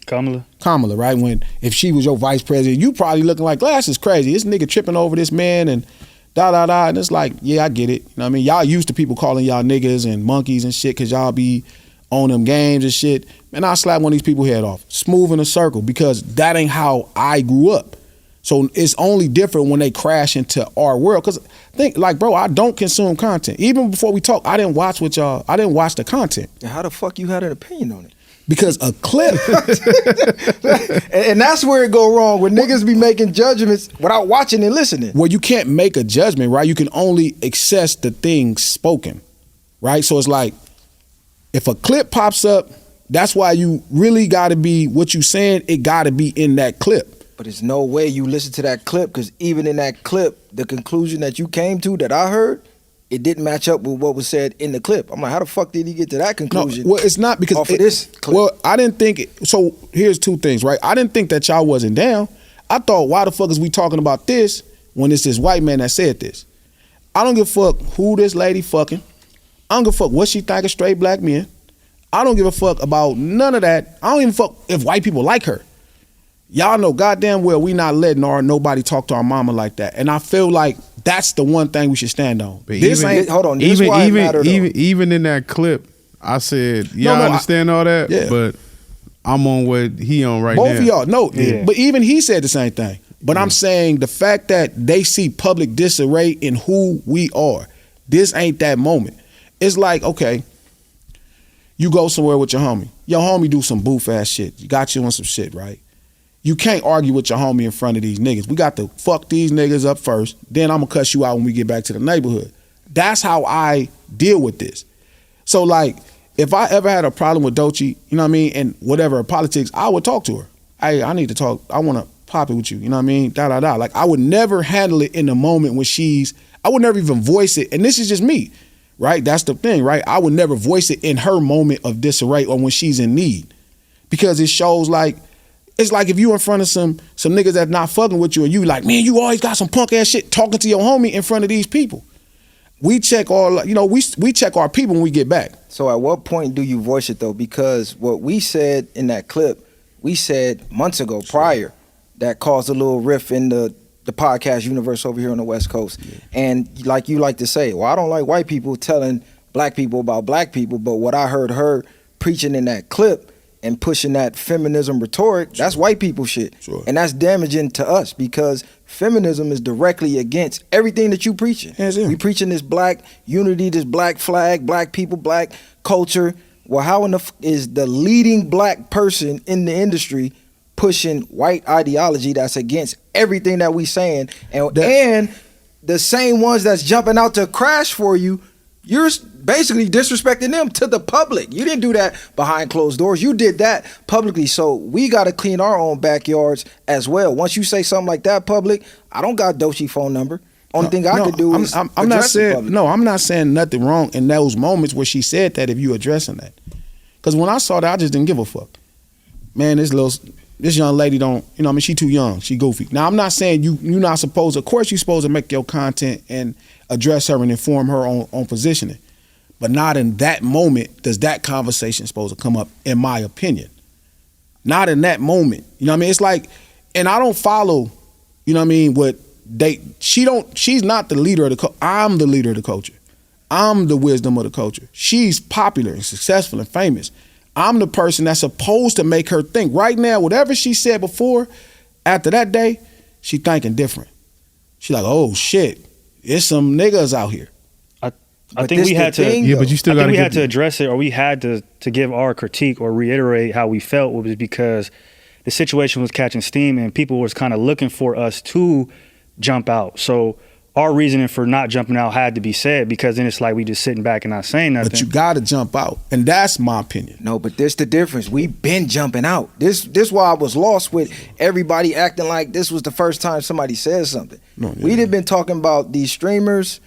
Kamala, right? When, if she was your vice president, you probably looking like, Glass is crazy. This nigga tripping over this man and da-da-da. And it's like, yeah, I get it. You know what I mean? Y'all used to people calling y'all niggas and monkeys and shit because y'all be on them games and shit. Man, I'll slap one of these people's head off. Smooth in a circle because that ain't how I grew up. So it's only different when they crash into our world. Because think, like, bro, I don't consume content. Even before we talk, I didn't watch the content. And how the fuck you had an opinion on it? Because a clip. and that's where it go wrong, when niggas be making judgments without watching and listening. Well, you can't make a judgment, right? You can only access the things spoken, right? So it's like, if a clip pops up, that's why you really got to be, what you saying, it got to be in that clip. But there's no way you listen to that clip, because even in that clip, the conclusion that you came to that I heard, it didn't match up with what was said in the clip. I'm like, how the fuck did he get to that conclusion? No, well, it's not because off of this clip. Well, I didn't think so here's two things, right? I didn't think that y'all wasn't down. I thought, why the fuck is we talking about this when it's this white man that said this? I don't give a fuck who this lady fucking. I don't give a fuck what she think of straight black men. I don't give a fuck about none of that. I don't even fuck if white people like her. Y'all know goddamn well we not letting nobody talk to our mama like that. And I feel like that's the one thing we should stand on. But this even, ain't, hold on, this even in that clip, I said, y'all understand all that, yeah. But I'm on what he on right now. Both of y'all, no. Yeah. But even he said the same thing. But I'm saying the fact that they see public disarray in who we are, this ain't that moment. It's like, okay, you go somewhere with your homie. Your homie do some boof ass shit. You got you on some shit, right? You can't argue with your homie in front of these niggas. We got to fuck these niggas up first. Then I'm going to cuss you out when we get back to the neighborhood. That's how I deal with this. So, like, if I ever had a problem with Doechii, you know what I mean, and whatever, politics, I would talk to her. Hey, I need to talk. I want to pop it with you. You know what I mean? Da-da-da. Like, I would never handle it in the moment when I would never even voice it. And this is just me, right? That's the thing, right? I would never voice it in her moment of disarray or when she's in need. Because it shows, like, it's like if you in front of some niggas that's not fucking with you and you like, man, you always got some punk ass shit talking to your homie in front of these people. We check we check our people when we get back. So at what point do you voice it though? Because what we said in that clip, we said months ago prior, that caused a little rift in the podcast universe over here on the West Coast. Yeah. And like you like to say, well, I don't like white people telling black people about black people, but what I heard her preaching in that clip and pushing that feminism rhetoric, that's white people shit. Sure. And that's damaging to us because feminism is directly against everything that you preaching. We preaching this black unity, this black flag, black people, black culture, Well, how in the is the leading black person in the industry pushing white ideology that's against everything that we saying, and the same ones that's jumping out to crash for you, you're basically disrespecting them to the public. You didn't do that behind closed doors. You did that publicly. So we got to clean our own backyards as well. Once you say something like that public, I don't got Doechii phone number. Only thing I could do is I'm not saying I'm not saying nothing wrong in those moments where she said that if you addressing that. Because when I saw that, I just didn't give a fuck. Man, this young lady don't, you know what I mean, she too young, she goofy. Now, I'm not saying you're not supposed, of course you're supposed to make your content and address her and inform her on positioning. But not in that moment does that conversation supposed to come up, in my opinion. Not in that moment. You know what I mean? It's like, and I don't follow, you know what I mean, she's not the leader of the culture. I'm the leader of the culture. I'm the wisdom of the culture. She's popular and successful and famous. I'm the person that's supposed to make her think. Right now, whatever she said before, after that day, she thinking different. She like, oh shit, there's some niggas out here. I think we had to. Yeah, but you still got to. We had to address it, or we had to give our critique or reiterate how we felt. Was because the situation was catching steam and people was kind of looking for us to jump out. So our reasoning for not jumping out had to be said, because then it's like we just sitting back and not saying nothing. But you got to jump out, and that's my opinion. No, but this the difference. We been jumping out. This why I was lost with everybody acting like this was the first time somebody said something. We'd have been talking about these streamers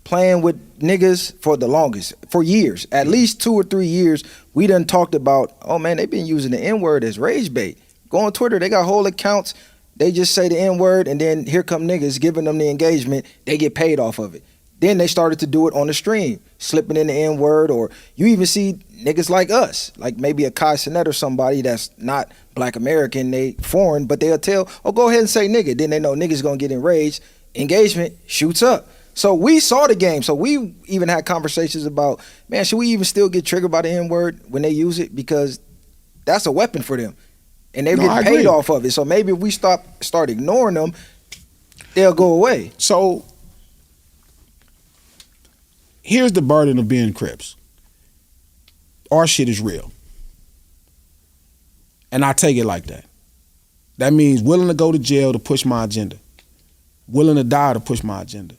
playing with niggas for the longest, for years, at least 2 or 3 years. We done talked about, oh man, they been using the N-word as rage bait. Go on Twitter, they got whole accounts. They just say the N-word, and then here come niggas giving them the engagement. They get paid off of it. Then they started to do it on the stream, slipping in the N-word, or you even see niggas like us, like maybe a Kai Cenat or somebody that's not Black American, they foreign, but they'll tell, oh, go ahead and say nigga. Then they know niggas gonna get enraged. Engagement shoots up. So we saw the game. So we even had conversations about, man, should we even still get triggered by the N-word when they use it? Because that's a weapon for them. And they get paid off of it. So maybe if we start ignoring them, they'll go away. So here's the burden of being Crips. Our shit is real. And I take it like that. That means willing to go to jail to push my agenda. Willing to die to push my agenda.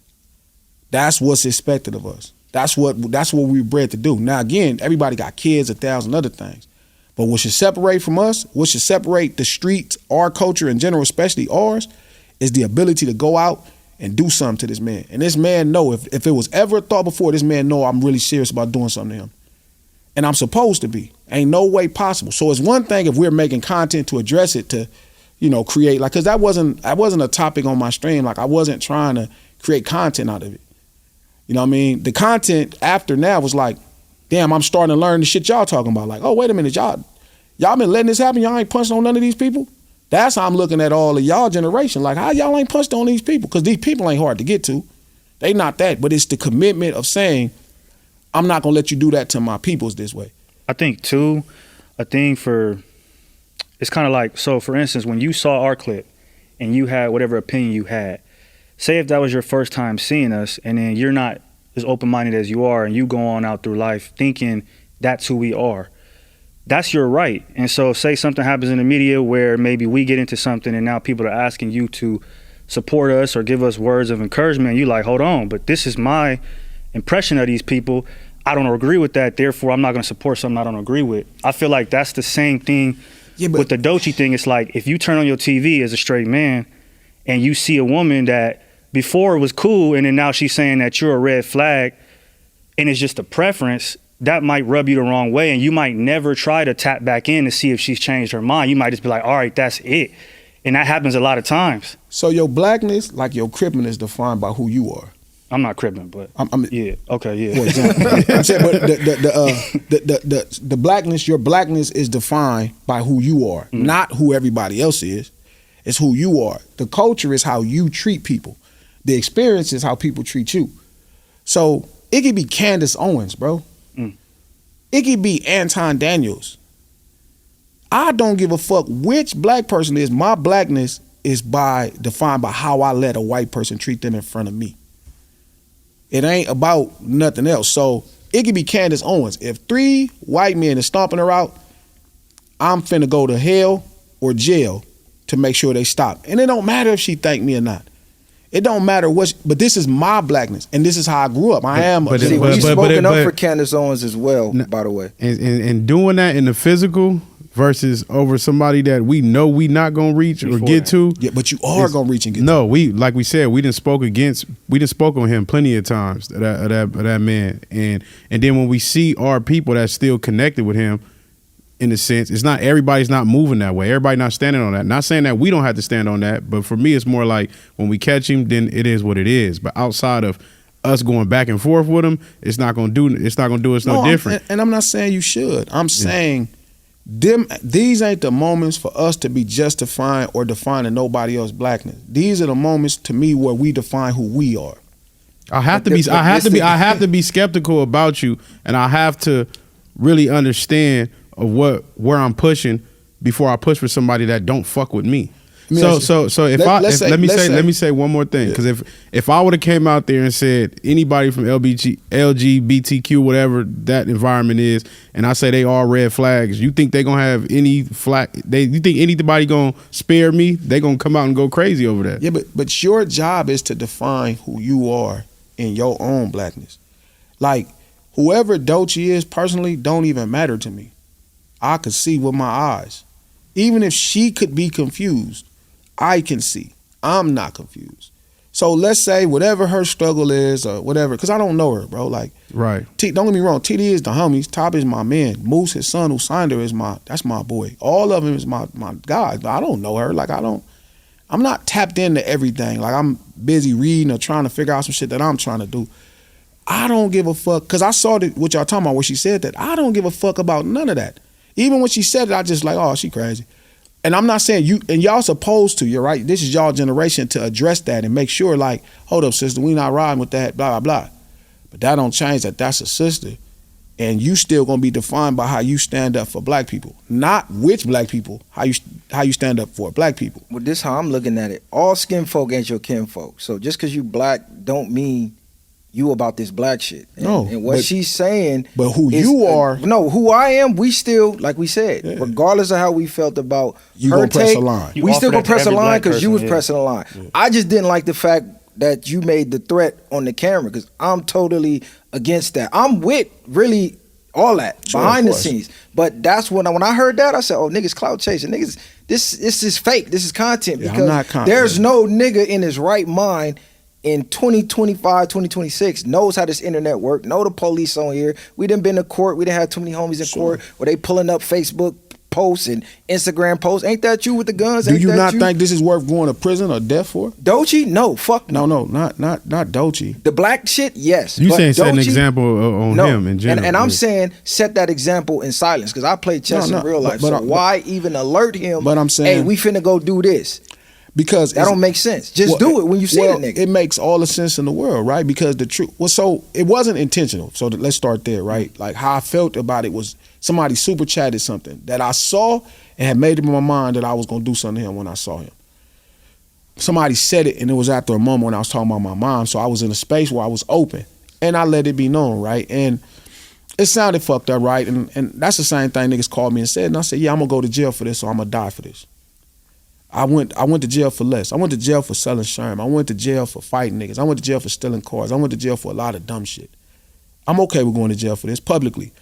That's what's expected of us. That's what we're bred to do. Now again, everybody got kids, 1,000 other things. But what should separate from us, what should separate the streets, our culture in general, especially ours, is the ability to go out and do something to this man. And this man know, if it was ever a thought before, this man know I'm really serious about doing something to him. And I'm supposed to be. Ain't no way possible. So it's one thing if we're making content to address it, to, you know, create, like, because that wasn't a topic on my stream. Like, I wasn't trying to create content out of it. You know what I mean? The content after now was like, damn, I'm starting to learn the shit y'all talking about. Like, oh, wait a minute, y'all been letting this happen? Y'all ain't punched on none of these people? That's how I'm looking at all of y'all generation. Like, how y'all ain't punched on these people? Because these people ain't hard to get to. They not that, but it's the commitment of saying, I'm not gonna let you do that to my peoples this way. I think too, it's kind of like, so for instance, when you saw our clip and you had whatever opinion you had, say if that was your first time seeing us and then you're not as open-minded as you are and you go on out through life thinking that's who we are, that's your right. And so say something happens in the media where maybe we get into something and now people are asking you to support us or give us words of encouragement. And you like, hold on, but this is my impression of these people. I don't agree with that. Therefore, I'm not going to support something I don't agree with. I feel like that's the same thing with the Doechii thing. It's like if you turn on your TV as a straight man and you see a woman that before it was cool and then now she's saying that you're a red flag and it's just a preference, that might rub you the wrong way and you might never try to tap back in to see if she's changed her mind. You might just be like, all right, that's it. And that happens a lot of times. So your blackness, like your crippin', is defined by who you are. I'm not crippin', but yeah, okay, yeah. For example, I'm saying, but the blackness, your blackness is defined by who you are, not who everybody else is. It's who you are. The culture is how you treat people. The experience is how people treat you. So it could be Candace Owens, bro. It could be Anton Daniels. I don't give a fuck which black person it is. My blackness is defined by how I let a white person treat them in front of me. It ain't about nothing else. So It could be Candace Owens. If 3 white men is stomping her out, I'm finna go to hell or jail to make sure they stop. And it don't matter if she thank me or not. It don't matter what, but this is my blackness, and this is how I grew up. I am. We've spoken up for Candace Owens as well, by the way. And doing that in the physical versus over somebody that we know we not gonna reach or get to. Yeah, but you are gonna reach and get. No, we like we said, we didn't spoke on him plenty of times. That man, and then when we see our people that's still connected with him. In a sense, it's not everybody's not moving that way. Everybody not standing on that. Not saying that we don't have to stand on that, but for me, it's more like when we catch him, then it is what it is. But outside of us going back and forth with him, it's not gonna do us no different. And I'm not saying you should. I'm saying these ain't the moments for us to be justifying or defining nobody else's blackness. These are the moments to me where we define who we are. I have to be skeptical about you, and I have to really understand of where I'm pushing before I push for somebody that don't fuck with me. Let me say one more thing, because if I would have came out there and said anybody from LGBTQ, whatever that environment is, and I say they all red flags, you think they gonna have any flag? You think anybody gonna spare me? They gonna come out and go crazy over that? Yeah, but your job is to define who you are in your own blackness. Like whoever Doechii is personally don't even matter to me. I could see with my eyes. Even if she could be confused, I can see. I'm not confused. So let's say whatever her struggle is or whatever, because I don't know her, bro. Like, right. Don't get me wrong. TD is the homies. Top is my man. Moose, his son, who signed her, that's my boy. All of them is my guys. But I don't know her. Like, I'm not tapped into everything. Like, I'm busy reading or trying to figure out some shit that I'm trying to do. I don't give a fuck, because I saw what y'all talking about where she said that. I don't give a fuck about none of that. Even when she said it, I just like, oh, she crazy. And I'm not saying you, and y'all supposed to, you're right. This is y'all generation to address that and make sure, like, hold up, sister, we not riding with that, blah, blah, blah. But that don't change that that's a sister. And you still gonna be defined by how you stand up for black people. Not which black people, how you stand up for black people. Well, this how I'm looking at it. All skin folk ain't your kinfolk. So just because you black don't mean you about this black shit. And what she's saying. But who you are. No, who I am, we still, like we said, regardless of how we felt about you her gonna press take, a line. we still gonna press a line because you was yeah. pressing a line. Yeah. I just didn't like the fact that you made the threat on the camera, because I'm totally against that. I'm with really all that behind the scenes. But that's when I heard that, I said, oh, niggas clout chasing. Niggas, this is fake. This is content. Yeah, because there's no nigga in his right mind in 2025, 2026 knows how this internet work, know the police on here. We done been to court. We done had too many homies in court where they pulling up Facebook posts and Instagram posts. Ain't that you with the guns? Do you not think this is worth going to prison or death for? Doechii? No, fuck no. No, not Doechii. The black shit, yes. You saying set an example on him in general. And I'm saying set that example in silence, because I play chess in real life. So why even alert him? But I'm saying, hey, we finna go do this. Because that don't make sense. Just do it when you see the nigga. It makes all the sense in the world, right? Because the truth so it wasn't intentional. So let's start there, right? Like how I felt about it was somebody super chatted something that I saw and had made up in my mind that I was gonna do something to him when I saw him. Somebody said it, and it was after a moment when I was talking about my mom. So I was in a space where I was open and I let it be known, right? And it sounded fucked up, right? And that's the same thing niggas called me and said. And I said, yeah, I'm gonna go to jail for this, or I'm gonna die for this. I went to jail for less. I went to jail for selling sherm. I went to jail for fighting niggas. I went to jail for stealing cars. I went to jail for a lot of dumb shit. I'm okay with going to jail for this publicly.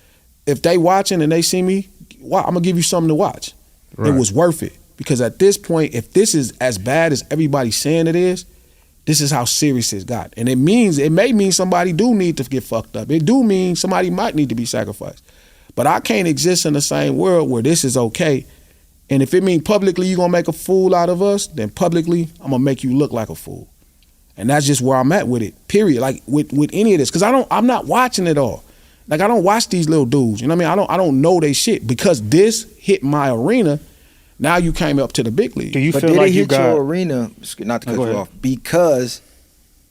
If they watching and they see me, I'm gonna give you something to watch. Right. It was worth it, because at this point, if this is as bad as everybody's saying it is, this is how serious it got. And it may mean somebody do need to get fucked up. It do mean somebody might need to be sacrificed. But I can't exist in the same world where this is okay. And if it means publicly you're gonna make a fool out of us, then publicly I'm gonna make you look like a fool. And that's just where I'm at with it, period. Like with any of this, because I'm not watching it all. Like I don't watch these little dudes, you know what I mean? I don't know they shit, because this hit my arena. Now you came up to the big league. Do you but feel did like it you hit got your arena, not to cut you off, because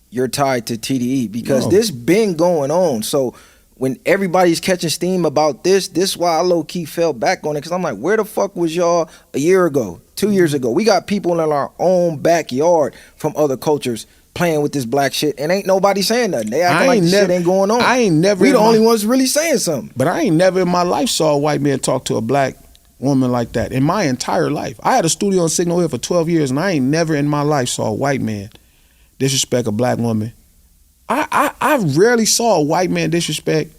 you're tied to TDE, because this been going on. So when everybody's catching steam about this is why I low-key fell back on it, because I'm like, where the fuck was y'all a year ago, 2 years ago? We got people in our own backyard from other cultures playing with this black shit, and ain't nobody saying nothing. They acting like this shit ain't going on. I ain't never. We the only ones really saying something. But I ain't never in my life saw a white man talk to a black woman like that in my entire life. I had a studio on Signal Hill for 12 years, and I ain't never in my life saw a white man disrespect a black woman. I rarely saw a white man disrespect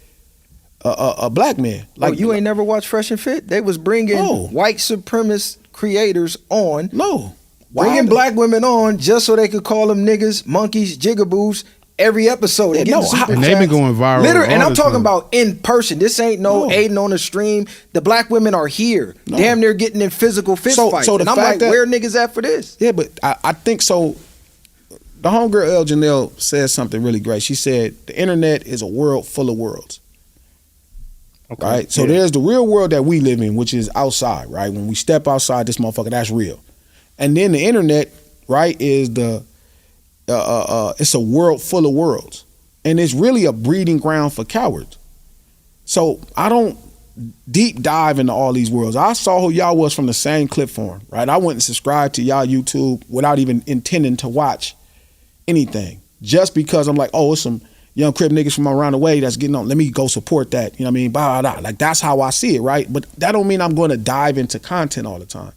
a black man. Like you ain't never watched Fresh and Fit? They was bringing white supremacist creators on. No. Bringing black women on just so they could call them niggas, monkeys, jigaboos every episode. And they've been going viral. Literally, and I'm talking about in person. This ain't no aiding on the stream. The black women are here. Damn near getting in physical fist fights. And I'm like, where niggas at for this? Yeah, but I think so. The homegirl El Janelle said something really great. She said, the internet is a world full of worlds. Okay. Right? So there's the real world that we live in, which is outside, right? When we step outside this motherfucker, that's real. And then the internet, right, is it's a world full of worlds. And it's really a breeding ground for cowards. So I don't deep dive into all these worlds. I saw who y'all was from the same clip form, right? I went and subscribed to y'all YouTube without even intending to watch anything. Just because I'm like, oh, it's some young Crip niggas from around the way that's getting on. Let me go support that. You know what I mean? Blah, blah, blah. Like, that's how I see it, right? But that don't mean I'm going to dive into content all the time.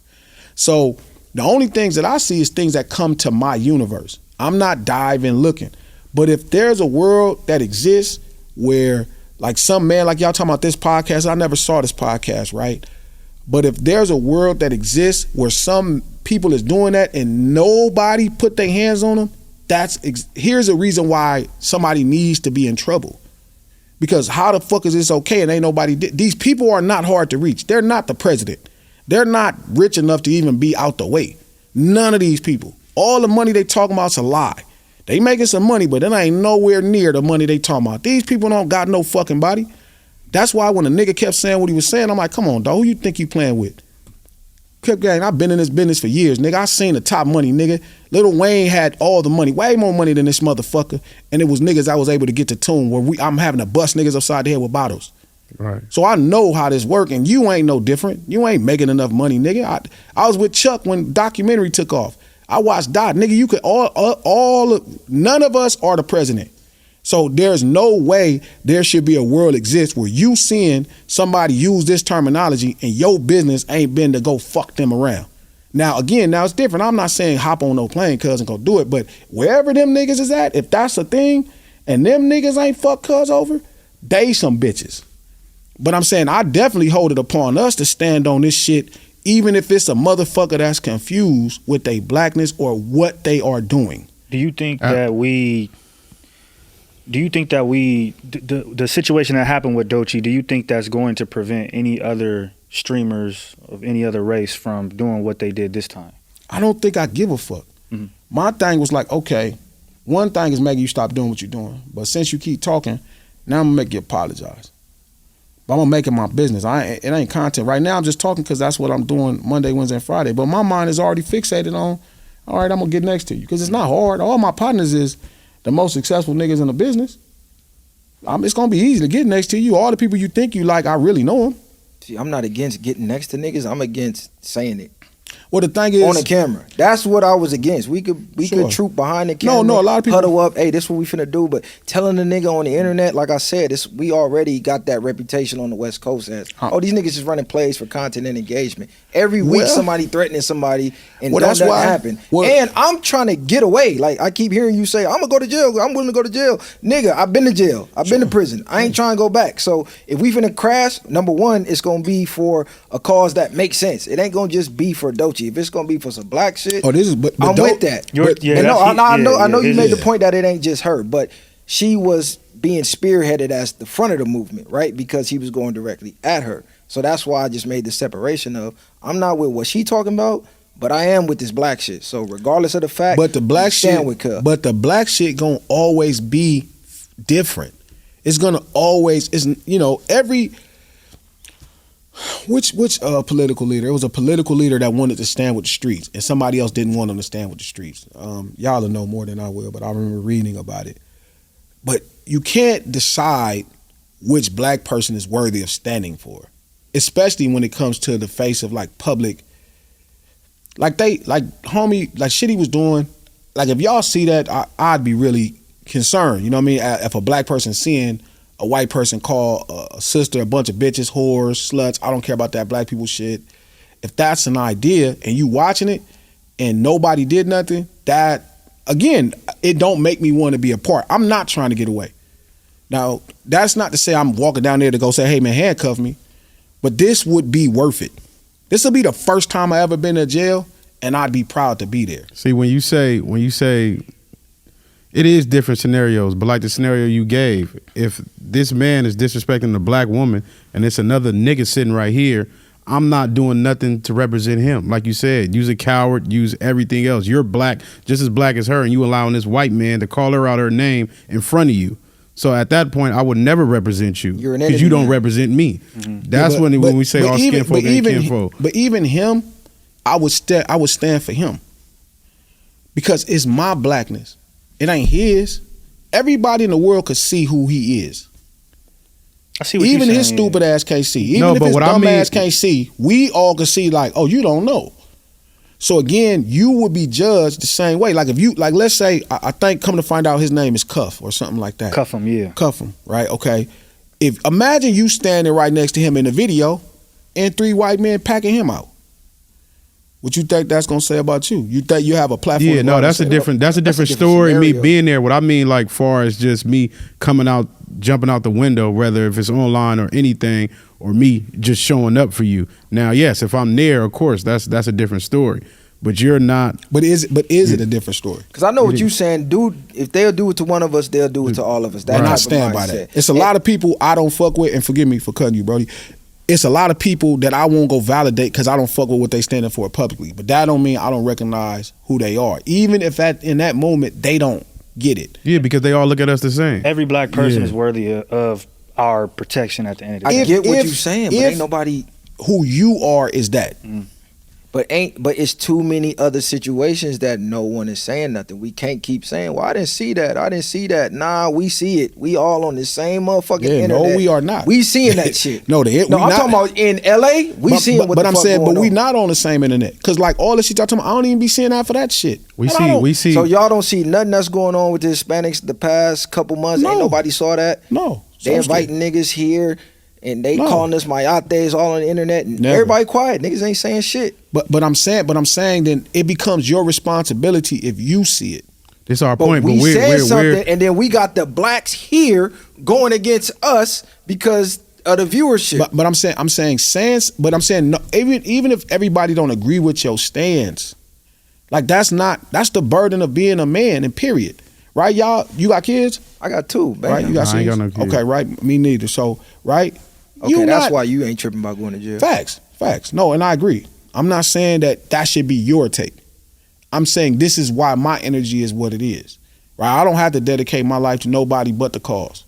So the only things that I see is things that come to my universe. I'm not diving looking. But if there's a world that exists where, like some man, like y'all talking about this podcast, I never saw this podcast, right? But if there's a world that exists where some people is doing that and nobody put their hands on them, here's a reason why somebody needs to be in trouble. Because how the fuck is this okay and ain't nobody these people are not hard to reach. They're not the president. They're not rich enough to even be out the way. None of these people. All the money they talking about is a lie. They making some money, but it ain't nowhere near the money they talking about. These people don't got no fucking body. That's why when a nigga kept saying what he was saying, I'm like, come on, dog, who you think you playing with? Crip gang, I've been in this business for years, nigga. I seen the top money, nigga. Lil Wayne had all the money, way more money than this motherfucker, and it was niggas I was able to get to tune where I'm having to bust niggas upside the head with bottles. Right. So I know how this work, and you ain't no different. You ain't making enough money, nigga. I was with Chuck when documentary took off. I watched Dot, nigga. You could none of us are the president. So there's no way there should be a world exist where you seeing somebody use this terminology and your business ain't been to go fuck them around. Now it's different. I'm not saying hop on no plane, cuz, and go do it, but wherever them niggas is at, if that's a thing, and them niggas ain't fuck cuz over, they some bitches. But I'm saying I definitely hold it upon us to stand on this shit, even if it's a motherfucker that's confused with their blackness or what they are doing. Do you think that the situation that happened with Doechii, do you think that's going to prevent any other streamers of any other race from doing what they did this time? I don't think I give a fuck. Mm-hmm. My thing was like, okay, one thing is making you stop doing what you're doing. But since you keep talking, now I'm gonna make you apologize. But I'm gonna make it my business. It ain't content. Right now I'm just talking because that's what I'm doing Monday, Wednesday, and Friday. But my mind is already fixated on, all right, I'm gonna get next to you. Because it's not hard. All my partners is the most successful niggas in the business. It's gonna be easy to get next to you. All the people you think you like, I really know them. See, I'm not against getting next to niggas. I'm against saying it. Well, the thing is, on the camera. That's what I was against. We could troop behind the camera. No, a lot of people huddle up. Hey, this is what we finna do. But telling the nigga on the internet, like I said, we already got that reputation on the West Coast as, these niggas is running plays for content and engagement. Every week somebody threatening somebody and that's what happen. And I'm trying to get away. Like I keep hearing you say, I'm gonna go to jail. I'm willing to go to jail. Nigga, I've been to jail. I've been to prison. I ain't trying to go back. So if we finna crash, number one, it's gonna be for a cause that makes sense. It ain't gonna just be for Doechii. If it's gonna be for some black shit, I'm with that. I know you made the point that it ain't just her, but she was being spearheaded as the front of the movement, right? Because he was going directly at her. So that's why I just made the separation of, I'm not with what she talking about, but I am with this black shit. So regardless of the fact, but the black shit gonna always be different. It's gonna always, every which political leader? It was a political leader that wanted to stand with the streets, and somebody else didn't want him to stand with the streets. Y'all will know more than I will, but I remember reading about it. But you can't decide which black person is worthy of standing for, especially when it comes to the face of like public, like shit he was doing. like if y'all see that, I'd be really concerned. You know what I mean? If a black person seeing a white person call a sister a bunch of bitches, whores, sluts, I don't care about that black people shit. If that's an idea and you watching it and nobody did nothing, that, again, it don't make me want to be a part. I'm not trying to get away. Now, that's not to say I'm walking down there to go say, hey man, handcuff me. But this would be worth it. This will be the first time I ever been to jail, and I'd be proud to be there. See, when you say it is different scenarios, but like the scenario you gave, if this man is disrespecting a black woman and it's another nigga sitting right here, I'm not doing nothing to represent him. Like you said, use a coward, use everything else. You're black, just as black as her, and you allowing this white man to call her out her name in front of you. So at that point, I would never represent you because you don't represent me. Mm-hmm. That's when we say all skin folk ain't kinfolk. But even him, I would stand for him because it's my blackness. It ain't his. Everybody in the world could see who he is. I see what even you're his saying, stupid ass can't see. Even if his dumb ass can't see, we all can see like, oh, you don't know. So again, you would be judged the same way. Like if you, like let's say, I think come to find out his name is Cuff or something like that. Cuff him, yeah. Cuff him, right? Okay. If imagine you standing right next to him in the video and 3 white men packing him out. What you think that's gonna say about you? You think you have a platform? Yeah, no, that's a different story. Me being there, what I mean, like, far as just me coming out, jumping out the window, whether if it's online or anything, or me just showing up for you. Now, yes, if I'm there, of course, that's a different story. But you're not. But is it a different story? Because I know what you're saying, dude. If they'll do it to one of us, they'll do it to all of us. And I stand by that. It's a lot of people I don't fuck with, and forgive me for cutting you, Brody. It's a lot of people that I won't go validate because I don't fuck with what they standing for publicly. But that don't mean I don't recognize who they are. Even if in that moment they don't get it. Yeah, because they all look at us the same. Every black person is worthy of our protection at the end of the day. I get what you're saying, but ain't nobody. Who you are is that. But it's too many other situations that no one is saying nothing. We can't keep saying, well, I didn't see that. Nah, we see it. We all on the same motherfucking internet. No, we are not. We seeing that shit. I'm talking about in LA, see what the fuck going on. But we not on the same internet. Cause like all the shit y'all talking about, I don't even be seeing that for that shit. We see. So y'all don't see nothing that's going on with the Hispanics the past couple months? No. Ain't nobody saw that? No. They inviting niggas here. And they calling us mayates all on the internet, and everybody quiet. Niggas ain't saying shit. But I'm saying then it becomes your responsibility if you see it. That's our point. But we said something, and then we got the blacks here going against us because of the viewership. But I'm saying no, even if everybody don't agree with your stance, like that's the burden of being a man. And period. Right, y'all? You got kids? I got 2. Bam. Right, you got I ain't got no kids. Okay, right. Me neither. So right. Okay, that's why you ain't tripping about going to jail. Facts. No, and I agree. I'm not saying that should be your take. I'm saying this is why my energy is what it is. Right? I don't have to dedicate my life to nobody but the cause.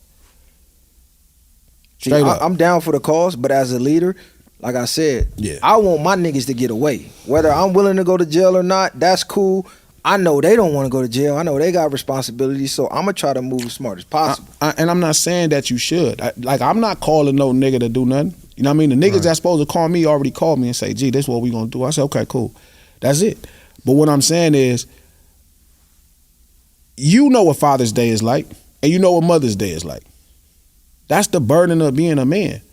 Straight up. I'm down for the cause, but as a leader, like I said, I want my niggas to get away. Whether I'm willing to go to jail or not, that's cool. I know they don't want to go to jail. I know they got responsibilities, so I'm going to try to move as smart as possible. And I'm not saying that you should. I'm not calling no nigga to do nothing. You know what I mean? The niggas that's supposed to call me already called me and say, gee, this is what we going to do. I said, okay, cool. That's it. But what I'm saying is, you know what Father's Day is like, and you know what Mother's Day is like. That's the burden of being a man.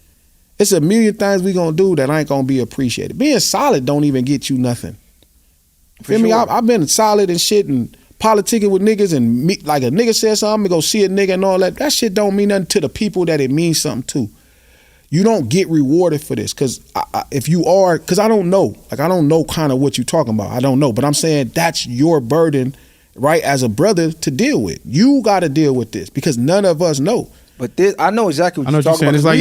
It's a million things we going to do that ain't going to be appreciated. Being solid don't even get you nothing. Feel me? I've been solid and shit and politicking with niggas and like a nigga said something, I'm gonna go see a nigga and all that. That shit don't mean nothing to the people that it means something to. You don't get rewarded for this because if you are, because I don't know. Like I don't know kind of what you're talking about. I don't know. But I'm saying that's your burden, right, as a brother to deal with. You got to deal with this because none of us know. But this, I know exactly what you're talking about. It's like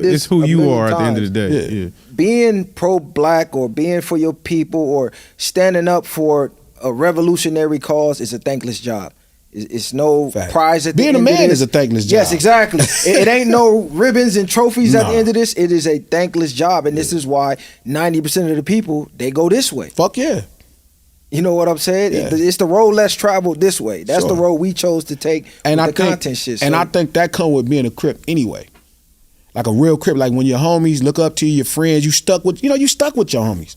it's who you are at the end of the day. Yeah. Being pro-black or being for your people or standing up for a revolutionary cause is a thankless job. It's no prize at the end of this. Being a man is a thankless job. Yes, exactly. it ain't no ribbons and trophies at the end of this. It is a thankless job, and this is why 90% of the people, they go this way. Fuck yeah. You know what I'm saying? Yeah. It's the road less traveled this way. That's the road we chose to take with the content shit. And I think that come with being a Crip anyway. Like a real Crip. Like when your homies look up to you, your friends, you stuck with your homies.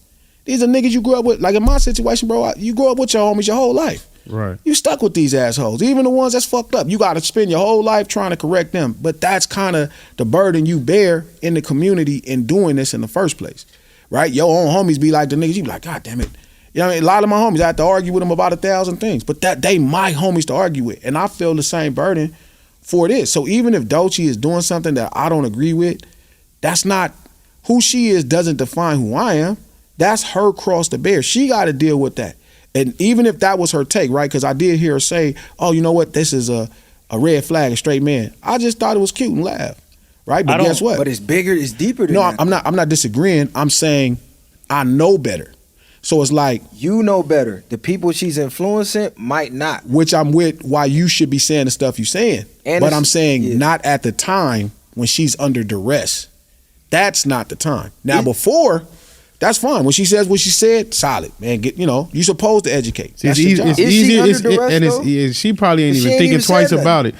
These are niggas you grew up with. Like in my situation, bro, you grew up with your homies your whole life. Right. You stuck with these assholes, even the ones that's fucked up. You got to spend your whole life trying to correct them. But that's kind of the burden you bear in the community in doing this in the first place, right? Your own homies be like the niggas. You be like, God damn it. You know what I mean? A lot of my homies, I have to argue with them about 1,000 things. But that they my homies to argue with. And I feel the same burden for this. So even if Doechii is doing something that I don't agree with, that's not who she is doesn't define who I am. That's her cross to bear. She got to deal with that. And even if that was her take, right? Because I did hear her say, oh, you know what? This is a red flag, a straight man. I just thought it was cute and laughed, right? But guess what? But it's bigger, it's deeper than that. I'm not disagreeing. I'm saying I know better. So it's like, you know better. The people she's influencing might not. Which I'm with why you should be saying the stuff you're saying. But I'm saying not at the time when she's under duress. That's not the time. Now before, that's fine. When she says what she said, solid, man. You're supposed to educate. See, it's easier. She probably ain't even thinking twice about it.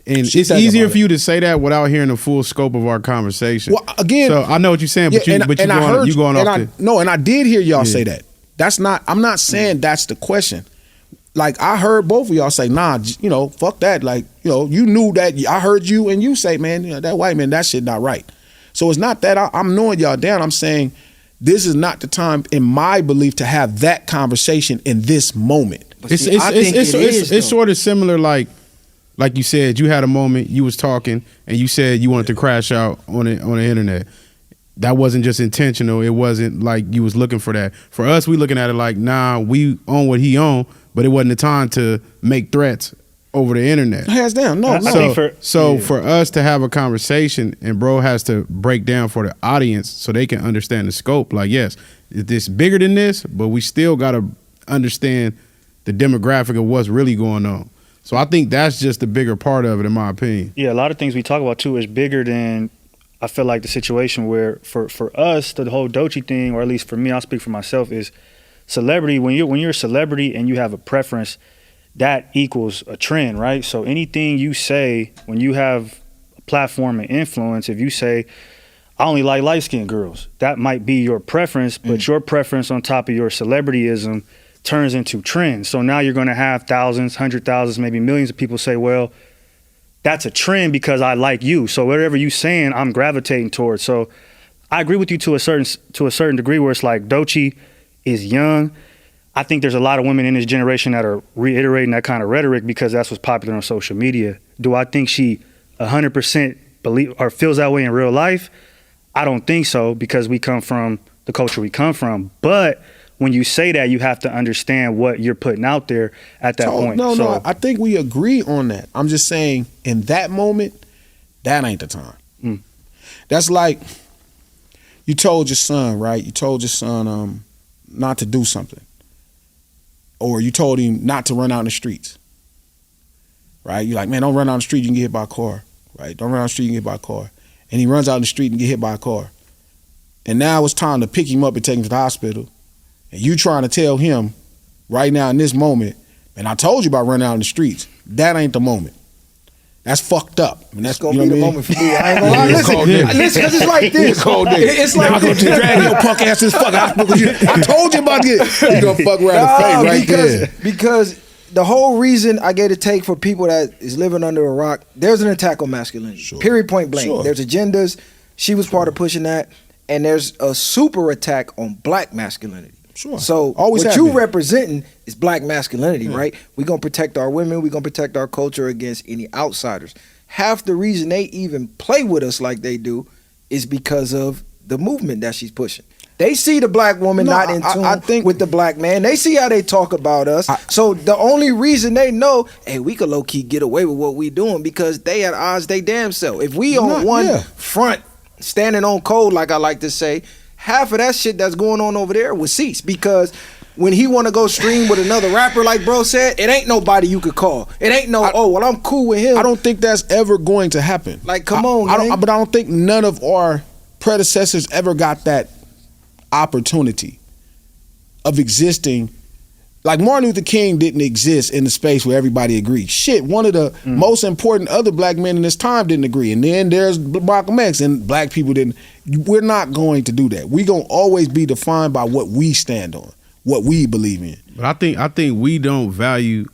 And it's easier for you to say that without hearing the full scope of our conversation. Well, again, so I know what you're saying, but you going off. No, and I did hear y'all say that. That's not. I'm not saying that's the question. Like I heard both of y'all say, nah, fuck that. Like, you knew that. I heard you and you say, man, that white man, that shit not right. So it's not that I'm knowing y'all down. I'm saying this is not the time, in my belief, to have that conversation in this moment. It's sort of similar, like you said, you had a moment, you was talking, and you said you wanted to crash out on the internet. That wasn't just intentional. It wasn't like you was looking for that. For us, we looking at it like, nah, we own what he owned, but it wasn't the time to make threats over the internet. Hands down, no. For us to have a conversation, and bro has to break down for the audience so they can understand the scope. Like, yes, it's bigger than this, but we still got to understand the demographic of what's really going on. So I think that's just the bigger part of it, in my opinion. Yeah, a lot of things we talk about too is bigger than, I feel like, the situation where for us, the whole Doechii thing, or at least for me, I'll speak for myself, is celebrity. When you're a celebrity and you have a preference, that equals a trend, right? So anything you say when you have a platform and influence, if you say, I only like light-skinned girls, that might be your preference, but your preference on top of your celebrityism turns into trends. So now you're going to have thousands, 100,000s, maybe millions of people say, well, that's a trend because I like you. So whatever you saying, I'm gravitating towards. So I agree with you to a certain degree, where it's like Doechii is young. I think there's a lot of women in this generation that are reiterating that kind of rhetoric because that's what's popular on social media. Do I think she 100% believe or feels that way in real life? I don't think so, because we come from the culture we come from. But when you say that, you have to understand what you're putting out there at that point. No, I think we agree on that. I'm just saying, in that moment, that ain't the time. That's like you told your son, right? You told your son not to do something. Or you told him not to run out in the streets, right? You're like, man, don't run out in the street, you can get hit by a car, right? Don't run out in the street, you can get hit by a car. And he runs out in the street and get hit by a car. And now it's time to pick him up and take him to the hospital. And you trying to tell him right now in this moment, man, I told you about running out in the streets. That ain't the moment. That's fucked up. And that's gonna be the moment for me. I ain't gonna lie. Listen, because it's like this. It's like I'm gonna drag your punk ass to this fucking hospital. I told you about this. You gonna fuck around the face right there. Because the whole reason I gave a take for people that is living under a rock, there's an attack on masculinity. Sure. Period, point blank. Sure. There's agendas. She was part of pushing that. And there's a super attack on black masculinity. Sure. So what you representing is black masculinity, right? We're going to protect our women. We're going to protect our culture against any outsiders. Half the reason they even play with us like they do is because of the movement that she's pushing. They see the black woman not in tune with the black man. They see how they talk about us. So the only reason they know, hey, we could low-key get away with what we doing because they at odds they damn self. If we on one front standing on code, like I like to say, half of that shit that's going on over there would cease, because when he want to go stream with another rapper, like bro said, it ain't nobody you could call. It ain't I'm cool with him. I don't think that's ever going to happen. Like, come on, but I don't think none of our predecessors ever got that opportunity of existing. Like Martin Luther King didn't exist in the space where everybody agreed. Shit, one of the most important other black men in this time didn't agree. And then there's Malcolm X and black people didn't. We're not going to do that. We're going to always be defined by what we stand on, what we believe in. But I think we don't value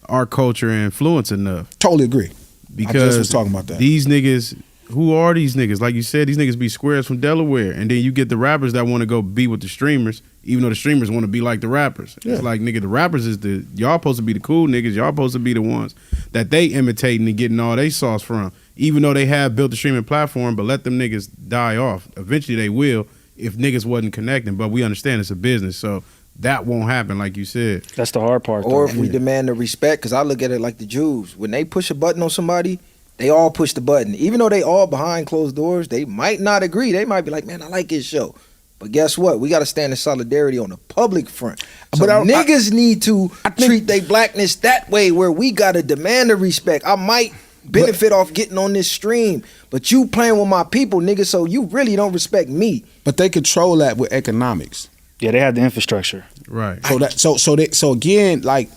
our culture and influence enough. Totally agree. Because I just was talking about that. These niggas, who are these niggas? Like you said, these niggas be squares from Delaware. And then you get the rappers that want to go be with the streamers, even though the streamers want to be like the rappers. Yeah. It's like, nigga, the rappers is y'all supposed to be the cool niggas. Y'all supposed to be the ones that they imitating and getting all they sauce from. Even though they have built the streaming platform, but let them niggas die off. Eventually they will if niggas wasn't connecting. But we understand it's a business, so that won't happen, like you said. That's the hard part. Or if we demand the respect, because I look at it like the Jews. When they push a button on somebody, they all push the button. Even though they all behind closed doors, they might not agree. They might be like, man, I like his show. But guess what? We got to stand in solidarity on the public front. So niggas need to treat their blackness that way, where we got to demand the respect. I might benefit off getting on this stream, but you playing with my people, nigga, so you really don't respect me. But they control that with economics. Yeah, they have the infrastructure. Right. So again, like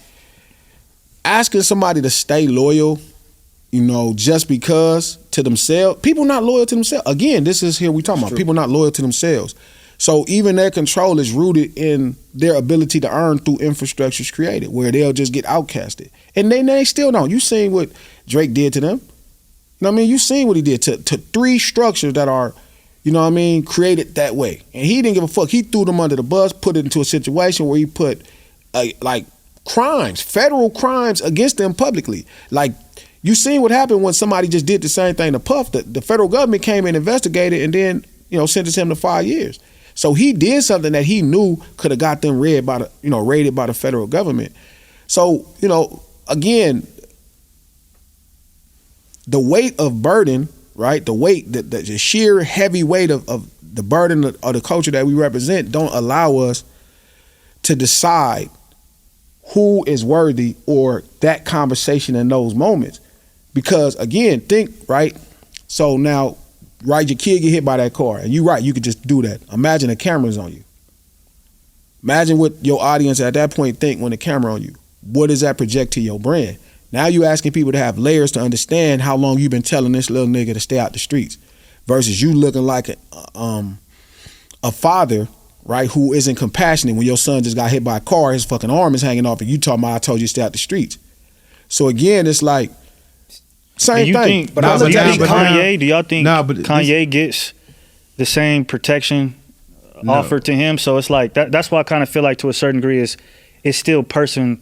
asking somebody to stay loyal, you know, just because to themselves, people not loyal to themselves. Again, this is here we talking about people not loyal to themselves. So even their control is rooted in their ability to earn through infrastructures created, where they'll just get outcasted. And they still don't. You seen what Drake did to them. You know what I mean? You seen what he did to three structures that are, you know what I mean, created that way. And he didn't give a fuck. He threw them under the bus, put it into a situation where he put like crimes, federal crimes against them publicly. Like, you seen what happened when somebody just did the same thing to Puff. The federal government came and investigated and then, you know, sentenced him to 5 years. So he did something that he knew could have got them raided by the federal government. So, you know, again, the weight of burden, right? The weight, the sheer heavy weight of the burden of the culture that we represent don't allow us to decide who is worthy or that conversation in those moments. Because again, think, right? So now, right, your kid get hit by that car, and you could just do that. Imagine the camera's on you. Imagine what your audience at that point think when the camera on you. What does that project to your brand? Now you asking people to have layers to understand how long you've been telling this little nigga to stay out the streets, versus you looking like a father, right, who isn't compassionate when your son just got hit by a car, his fucking arm is hanging off, and you talking about, I told you to stay out the streets. So again, it's like, same thing. Do y'all think Kanye gets the same protection offered to him? So it's like that's why I kind of feel like to a certain degree it's still person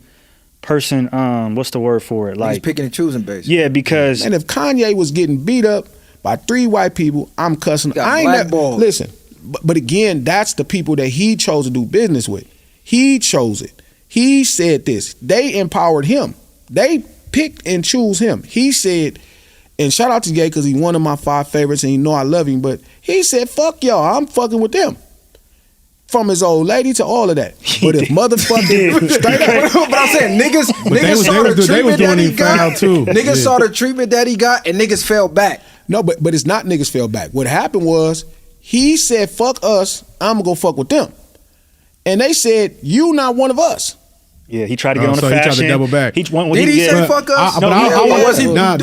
what's the word for it? Like he's picking and choosing basically. Yeah, because and if Kanye was getting beat up by 3 white people, I'm cussing. I ain't listen, but again, that's the people that he chose to do business with. He chose it. He said this. They empowered him. They picked and choose him. He said, and shout out to Ye because he's one of my 5 favorites and you know I love him, but he said, fuck y'all, I'm fucking with them. From his old lady to all of that. But if motherfucking straight up. But I'm saying niggas saw the treatment that he got. Niggas saw the treatment that he got and niggas fell back. No, but it's not niggas fell back. What happened was he said, fuck us, I'm gonna go fuck with them. And they said, you not one of us. Yeah, he tried to get on the fashion. He tried to double back. Did he say fuck us?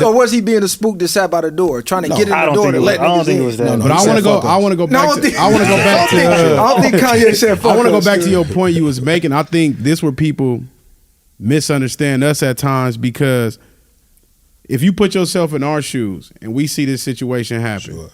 Or was he being the spook that sat by the door, trying to get in the door to let niggas in? I don't think it was that. But I want to go back to I don't think Kanye said fuck us. I want to go back to your point you was making. I think this where people misunderstand us at times, because if you put yourself in our shoes and we see this situation happen,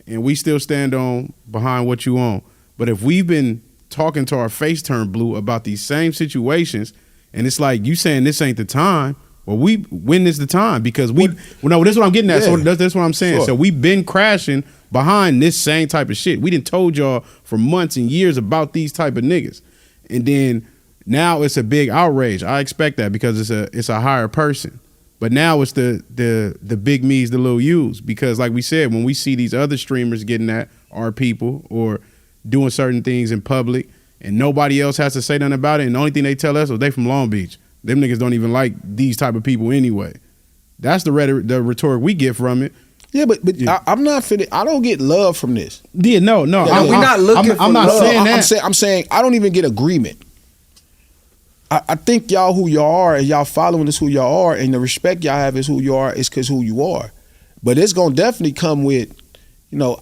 and we still stand on behind what you own, but if we've been talking to our face turned blue about these same situations, and it's like you saying this ain't the time, well, when is the time? Because this is what I'm getting at. Yeah. So that's what I'm saying. Sure. So we've been crashing behind this same type of shit. We done told y'all for months and years about these type of niggas, and then now it's a big outrage. I expect that because it's a higher person. But now it's the big me's, the little U's, because like we said, when we see these other streamers getting at our people or doing certain things in public and nobody else has to say nothing about it, and the only thing they tell us is they from Long Beach. Them niggas don't even like these type of people anyway. That's the rhetoric we get from it. Yeah, but yeah. I'm not finished. I don't get love from this. Yeah, no. We're not looking for I'm not love. saying that. I'm saying I don't even get agreement. I think y'all who y'all are and y'all following is who y'all are, and the respect y'all have is who you are, is because who you are. But it's gonna definitely come with,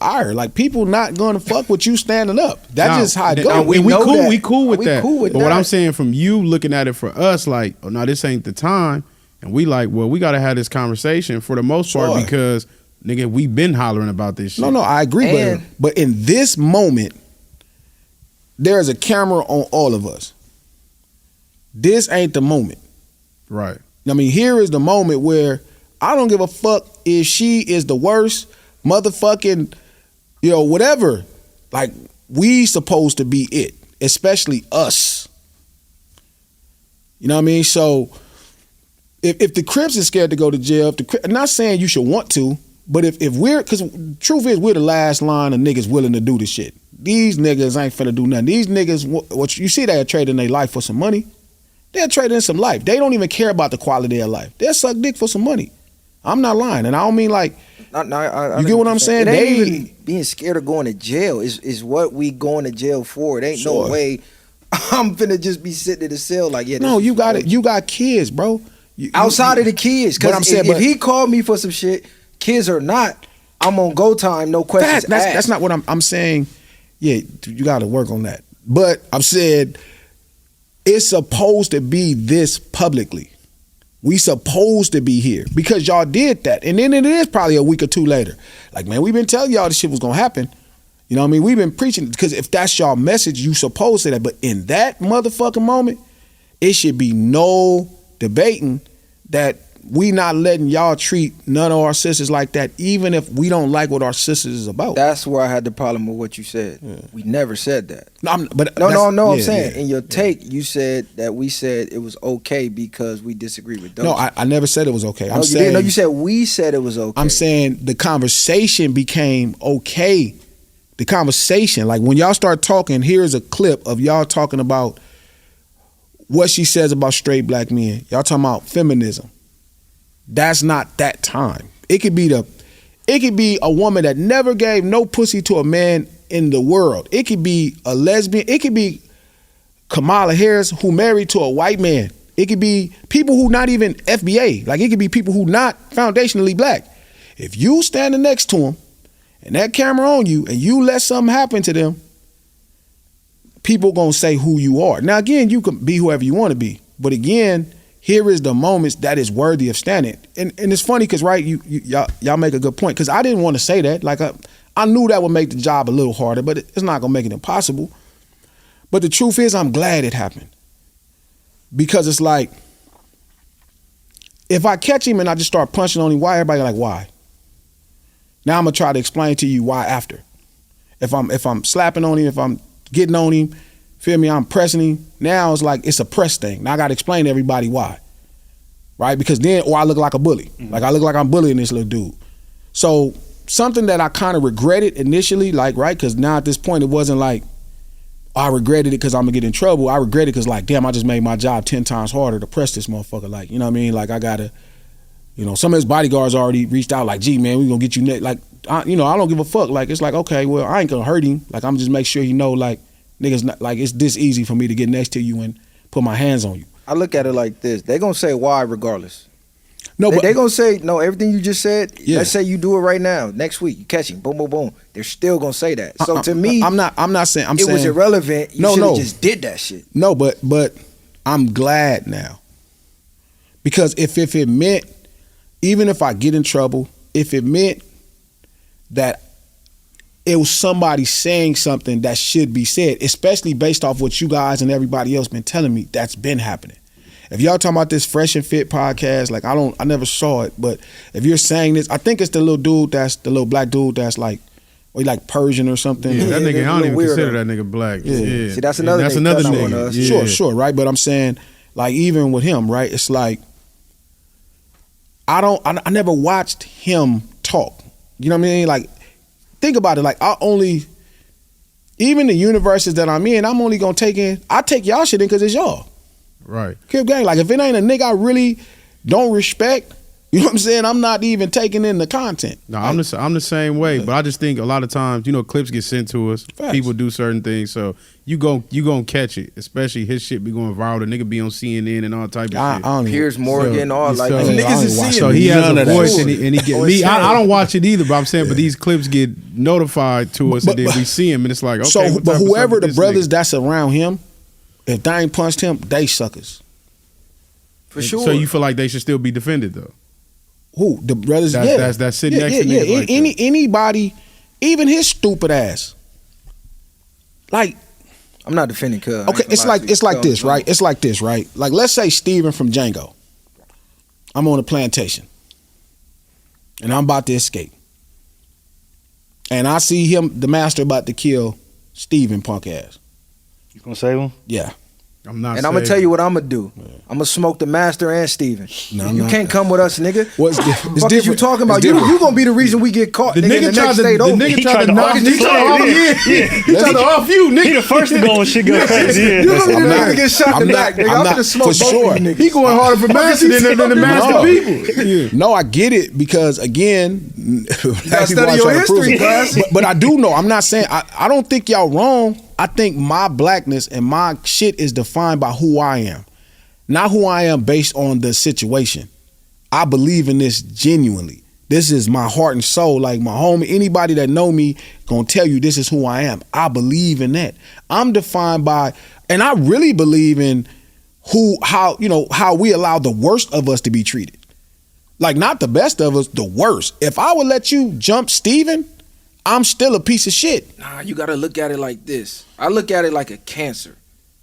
ire. Like, people not gonna fuck with you standing up. That's just how it goes. We cool with We that. cool with but what that. I'm saying from you looking at it for us, like, oh no, this ain't the time. And we like, well, we gotta have this conversation for the most part Sure. because nigga, we been hollering about this shit. No, I agree. And- But in this moment, there is a camera on all of us. This ain't the moment. Right. I mean, here is the moment where I don't give a fuck if she is the worst motherfucking, whatever. Like, we supposed to be it, especially us. You know what I mean? So if the Crips is scared to go to jail, I'm not saying you should want to, but if we're, because truth is, we're the last line of niggas willing to do this shit. These niggas ain't finna do nothing. These niggas, what you see, they're trading their life for some money. They're trading some life. They don't even care about the quality of life. They'll suck dick for some money. I'm not lying, and I don't mean like. I You get what I'm saying? It ain't They- even being scared of going to jail. Is what we going to jail for. It ain't Sure. no way I'm finna just be sitting in the cell like, yeah. No, this you is got fake. it. You got kids, bro. Outside of the kids, But I'm because saying, if but- he called me for some shit, kids or not, I'm on go time, no questions asked. That's not what I'm saying. Yeah, you got to work on that. But I'm saying it's supposed to be this publicly. We supposed to be here because y'all did that. And then it is probably a week or two later. Like, man, we've been telling y'all this shit was going to happen. You know what I mean? We've been preaching, because if that's y'all message, you supposed to say that. But in that motherfucking moment, it should be no debating that we not letting y'all treat none of our sisters like that, even if we don't like what our sisters is about. That's where I had the problem with what you said. We never said that. No, I'm I'm saying yeah. in your take, you said that we said it was okay because we disagree with those. No, I never said it was okay. No, you didn't. No, you said we said it was okay. I'm saying the conversation became okay. The conversation, like when y'all start talking, here's a clip of y'all talking about what she says about straight black men. Y'all talking about feminism. That's not that time. It could be a woman that never gave no pussy to a man in the world. It could be a lesbian. It could be Kamala Harris who married to a white man. It could be people who not even FBA. Like, it could be people who not foundationally black. If you standing next to them and that camera on you and you let something happen to them, people gonna say who you are. Now, again, you can be whoever you want to be. But again, here is the moments that is worthy of standing. And it's funny because, right, y'all make a good point, because I didn't want to say that. Like, I knew that would make the job a little harder, but it's not going to make it impossible. But the truth is, I'm glad it happened. Because it's like, if I catch him and I just start punching on him, why? Everybody like, why? Now I'm going to try to explain to you why after. If I'm slapping on him, if I'm getting on him, feel me, I'm pressing him. Now it's like, it's a press thing. Now I got to explain to everybody why. Right? Because then, or I look like a bully. Like, I look like I'm bullying this little dude. So something that I kind of regretted initially, like, right? Because now at this point, it wasn't like, I regretted it because I'm going to get in trouble. I regretted it because, like, damn, I just made my job 10 times harder to press this motherfucker. Like, you know what I mean? Like, I got to, some of his bodyguards already reached out like, gee, man, we going to get you next. Like, I don't give a fuck. Like, it's like, okay, well, I ain't going to hurt him. Like, I'm just make sure he know, like, niggas, not, like, it's this easy for me to get next to you and put my hands on you. I look at it like this. They're going to say why regardless. No, but they're going to say, no, everything you just said, Yeah. let's say you do it right now. Next week, you catch him, boom, boom, boom. They're still going to say that. So to me, I'm not saying, I'm it saying. was irrelevant. You No, should have no. just did that shit. No, but I'm glad now. Because if it meant, even if I get in trouble, if it meant that it was somebody saying something that should be said, especially based off what you guys and everybody else been telling me, that's been happening. If y'all talking about this Fresh and Fit podcast, like, I never saw it, but if you're saying this, I think it's the little black dude that's like, or he like Persian or something. Yeah, that Yeah, nigga, I they're don't even weirdo. consider that nigga black. Yeah. See, that's another That's nigga another cutting up on nigga. us. Yeah. Sure, right? But I'm saying, like, even with him, right? It's like, I never watched him talk. You know what I mean? Like, think about it. Like, even the universes that I'm in, I'm only gonna I take y'all shit in because it's y'all. Right. Crip gang. Like, if it ain't a nigga I really don't respect, You know what I'm saying? I'm not even taking in the content. No, I'm the same way, but I just think a lot of times, clips get sent to us. Facts. People do certain things, so you gonna catch it. Especially his shit be going viral. The nigga be on CNN and all type of shit. I don't Piers Morgan, all like so- niggas is watch seeing. So it. he has None a of that voice, shit. and he get me. I don't watch it either, but I'm saying, but these clips get notified to us, and then we see him, and it's like, okay. So, what but type of whoever stuff the is this brothers nigga? that's around him, if they ain't punched him, they suckers. For sure. So you feel like they should still be defended though? Who the brothers? That's sitting next to niggas like that. Anybody, even his stupid ass. Like, I'm not defending Cuz. okay, it's like this, right? It's like this, right? Like, let's say Steven from Django. I'm on a plantation, and I'm about to escape, and I see him, the master, about to kill Steven, punk ass. You gonna save him? Yeah. I'm not. And I'm gonna saying- tell you what I'm gonna do. I'm gonna smoke the master and Steven. No, you no. can't come with us, nigga. What's What it's the fuck is you different. talking about? It's You different. gonna be the reason we get caught. The nigga, in nigga the tried next to. state The over. nigga He tried tried to to knock. off He tried to off you. you. He tried to off you, He nigga. the first to go when shit go crazy. Yeah. You gonna be the I'm nigga not- to get shot in I'm the not- back, nigga. I'm I'm not- gonna smoke for both sure. of you niggas. He going harder for master than the master No. people. No, I get it because again, gotta study your history, class. But I do know. I'm not saying I don't think y'all wrong. I think my blackness and my shit is defined by who I am, not who I am based on the situation. I believe in this genuinely. This is my heart and soul. Like my homie, anybody that know me gonna tell you this is who I am. I believe in that. I'm defined by, and I really believe in how we allow the worst of us to be treated. Like not the best of us, the worst. If I would let you jump Steven, I'm still a piece of shit. Nah, you gotta look at it like this. I look at it like a cancer.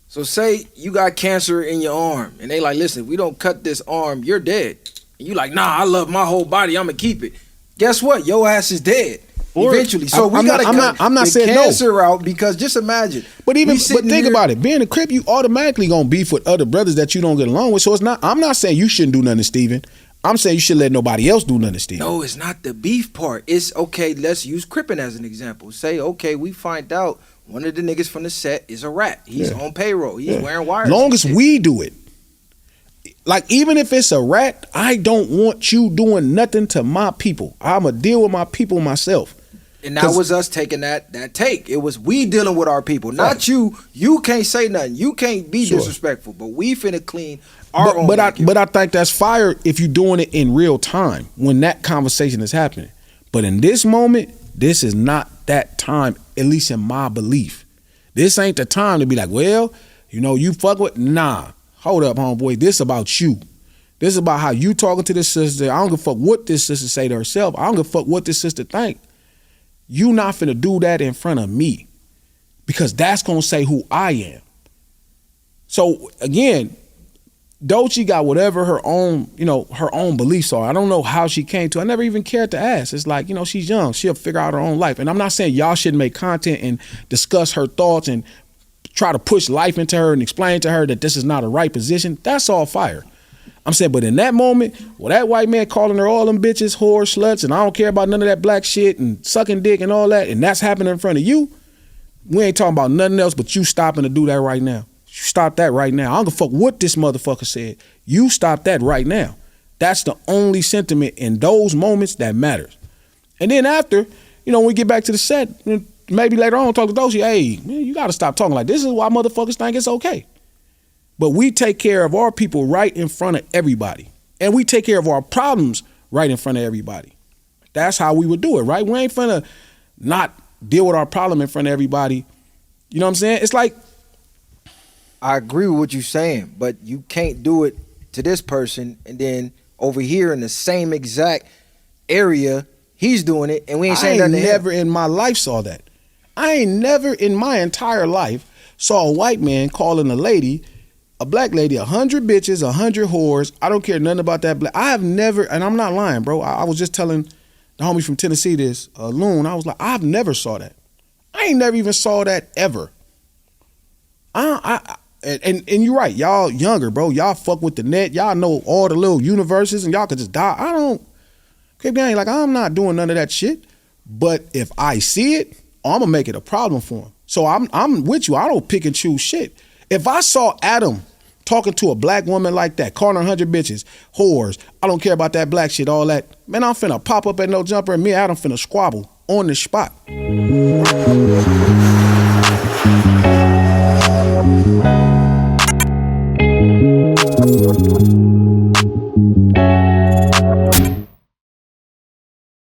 So say you got cancer in your arm, and they like, listen, if we don't cut this arm, you're dead. And you like, nah, I love my whole body, I'ma keep it. Guess what? Your ass is dead. Eventually. So we gotta I'm not the saying no. cancer out because just imagine. But think here, about it. Being a Crip, you automatically gonna beef with other brothers that you don't get along with. So it's not. I'm not saying you shouldn't do nothing to Steven. I'm saying you should let nobody else do nothing to Steven. No, it's not the beef part. It's okay, let's use Crippin as an example. Say, okay, we find out one of the niggas from the set is a rat. He's on payroll. He's wearing wires. Long as we do it. Like, even if it's a rat, I don't want you doing nothing to my people. I'ma deal with my people myself. And that was us taking that take. It was we dealing with our people, not Right. you. You can't say nothing. You can't be Sure. disrespectful. But we finna clean our own. But I backyard. think that's fire if you're doing it in real time when that conversation is happening. But in this moment, this is not that time, at least in my belief. This ain't the time to be like, well, you fuck with. Nah, hold up, homeboy. This about you. This is about how you talking to this sister. I don't give a fuck what this sister say to herself. I don't give a fuck what this sister think. You not finna do that in front of me because that's gonna say who I am. So again, Doechii got whatever her own beliefs are. I don't know how she came to. I never even cared to ask. It's like, she's young. She'll figure out her own life. And I'm not saying y'all shouldn't make content and discuss her thoughts and try to push life into her and explain to her that this is not a right position. That's all fire. I'm saying, but in that moment, that white man calling her all them bitches, whores, sluts, and I don't care about none of that black shit and sucking dick and all that, and that's happening in front of you, we ain't talking about nothing else but you stopping to do that right now. You stop that right now. I don't give a fuck what this motherfucker said. You stop that right now. That's the only sentiment in those moments that matters. And then after, when we get back to the set, maybe later on talk to Doechii, hey, man, you gotta stop talking like this. Is why motherfuckers think it's okay. But we take care of our people right in front of everybody. And we take care of our problems right in front of everybody. That's how we would do it, right? We ain't finna not deal with our problem in front of everybody. You know what I'm saying? It's like, I agree with what you're saying, but you can't do it to this person and then over here in the same exact area, he's doing it and we ain't saying I ain't nothing to him. never in my life saw that. I ain't never in my entire life saw a white man calling a black lady 100 bitches, 100 whores. I don't care nothing about that black. I have never, and I'm not lying, bro. I was just telling the homie from Tennessee this, Loon. I was like, I've never saw that. I ain't never even saw that ever. And you're right, y'all younger, bro. Y'all fuck with the net. Y'all know all the little universes, and y'all could just die. I don't. Crip gang, like I'm not doing none of that shit. But if I see it, I'm gonna make it a problem for him. So I'm with you. I don't pick and choose shit. If I saw Adam talking to a black woman like that, calling her 100 bitches, whores, I don't care about that black shit, all that. Man, I'm finna pop up at No Jumper and me and Adam finna squabble on the spot.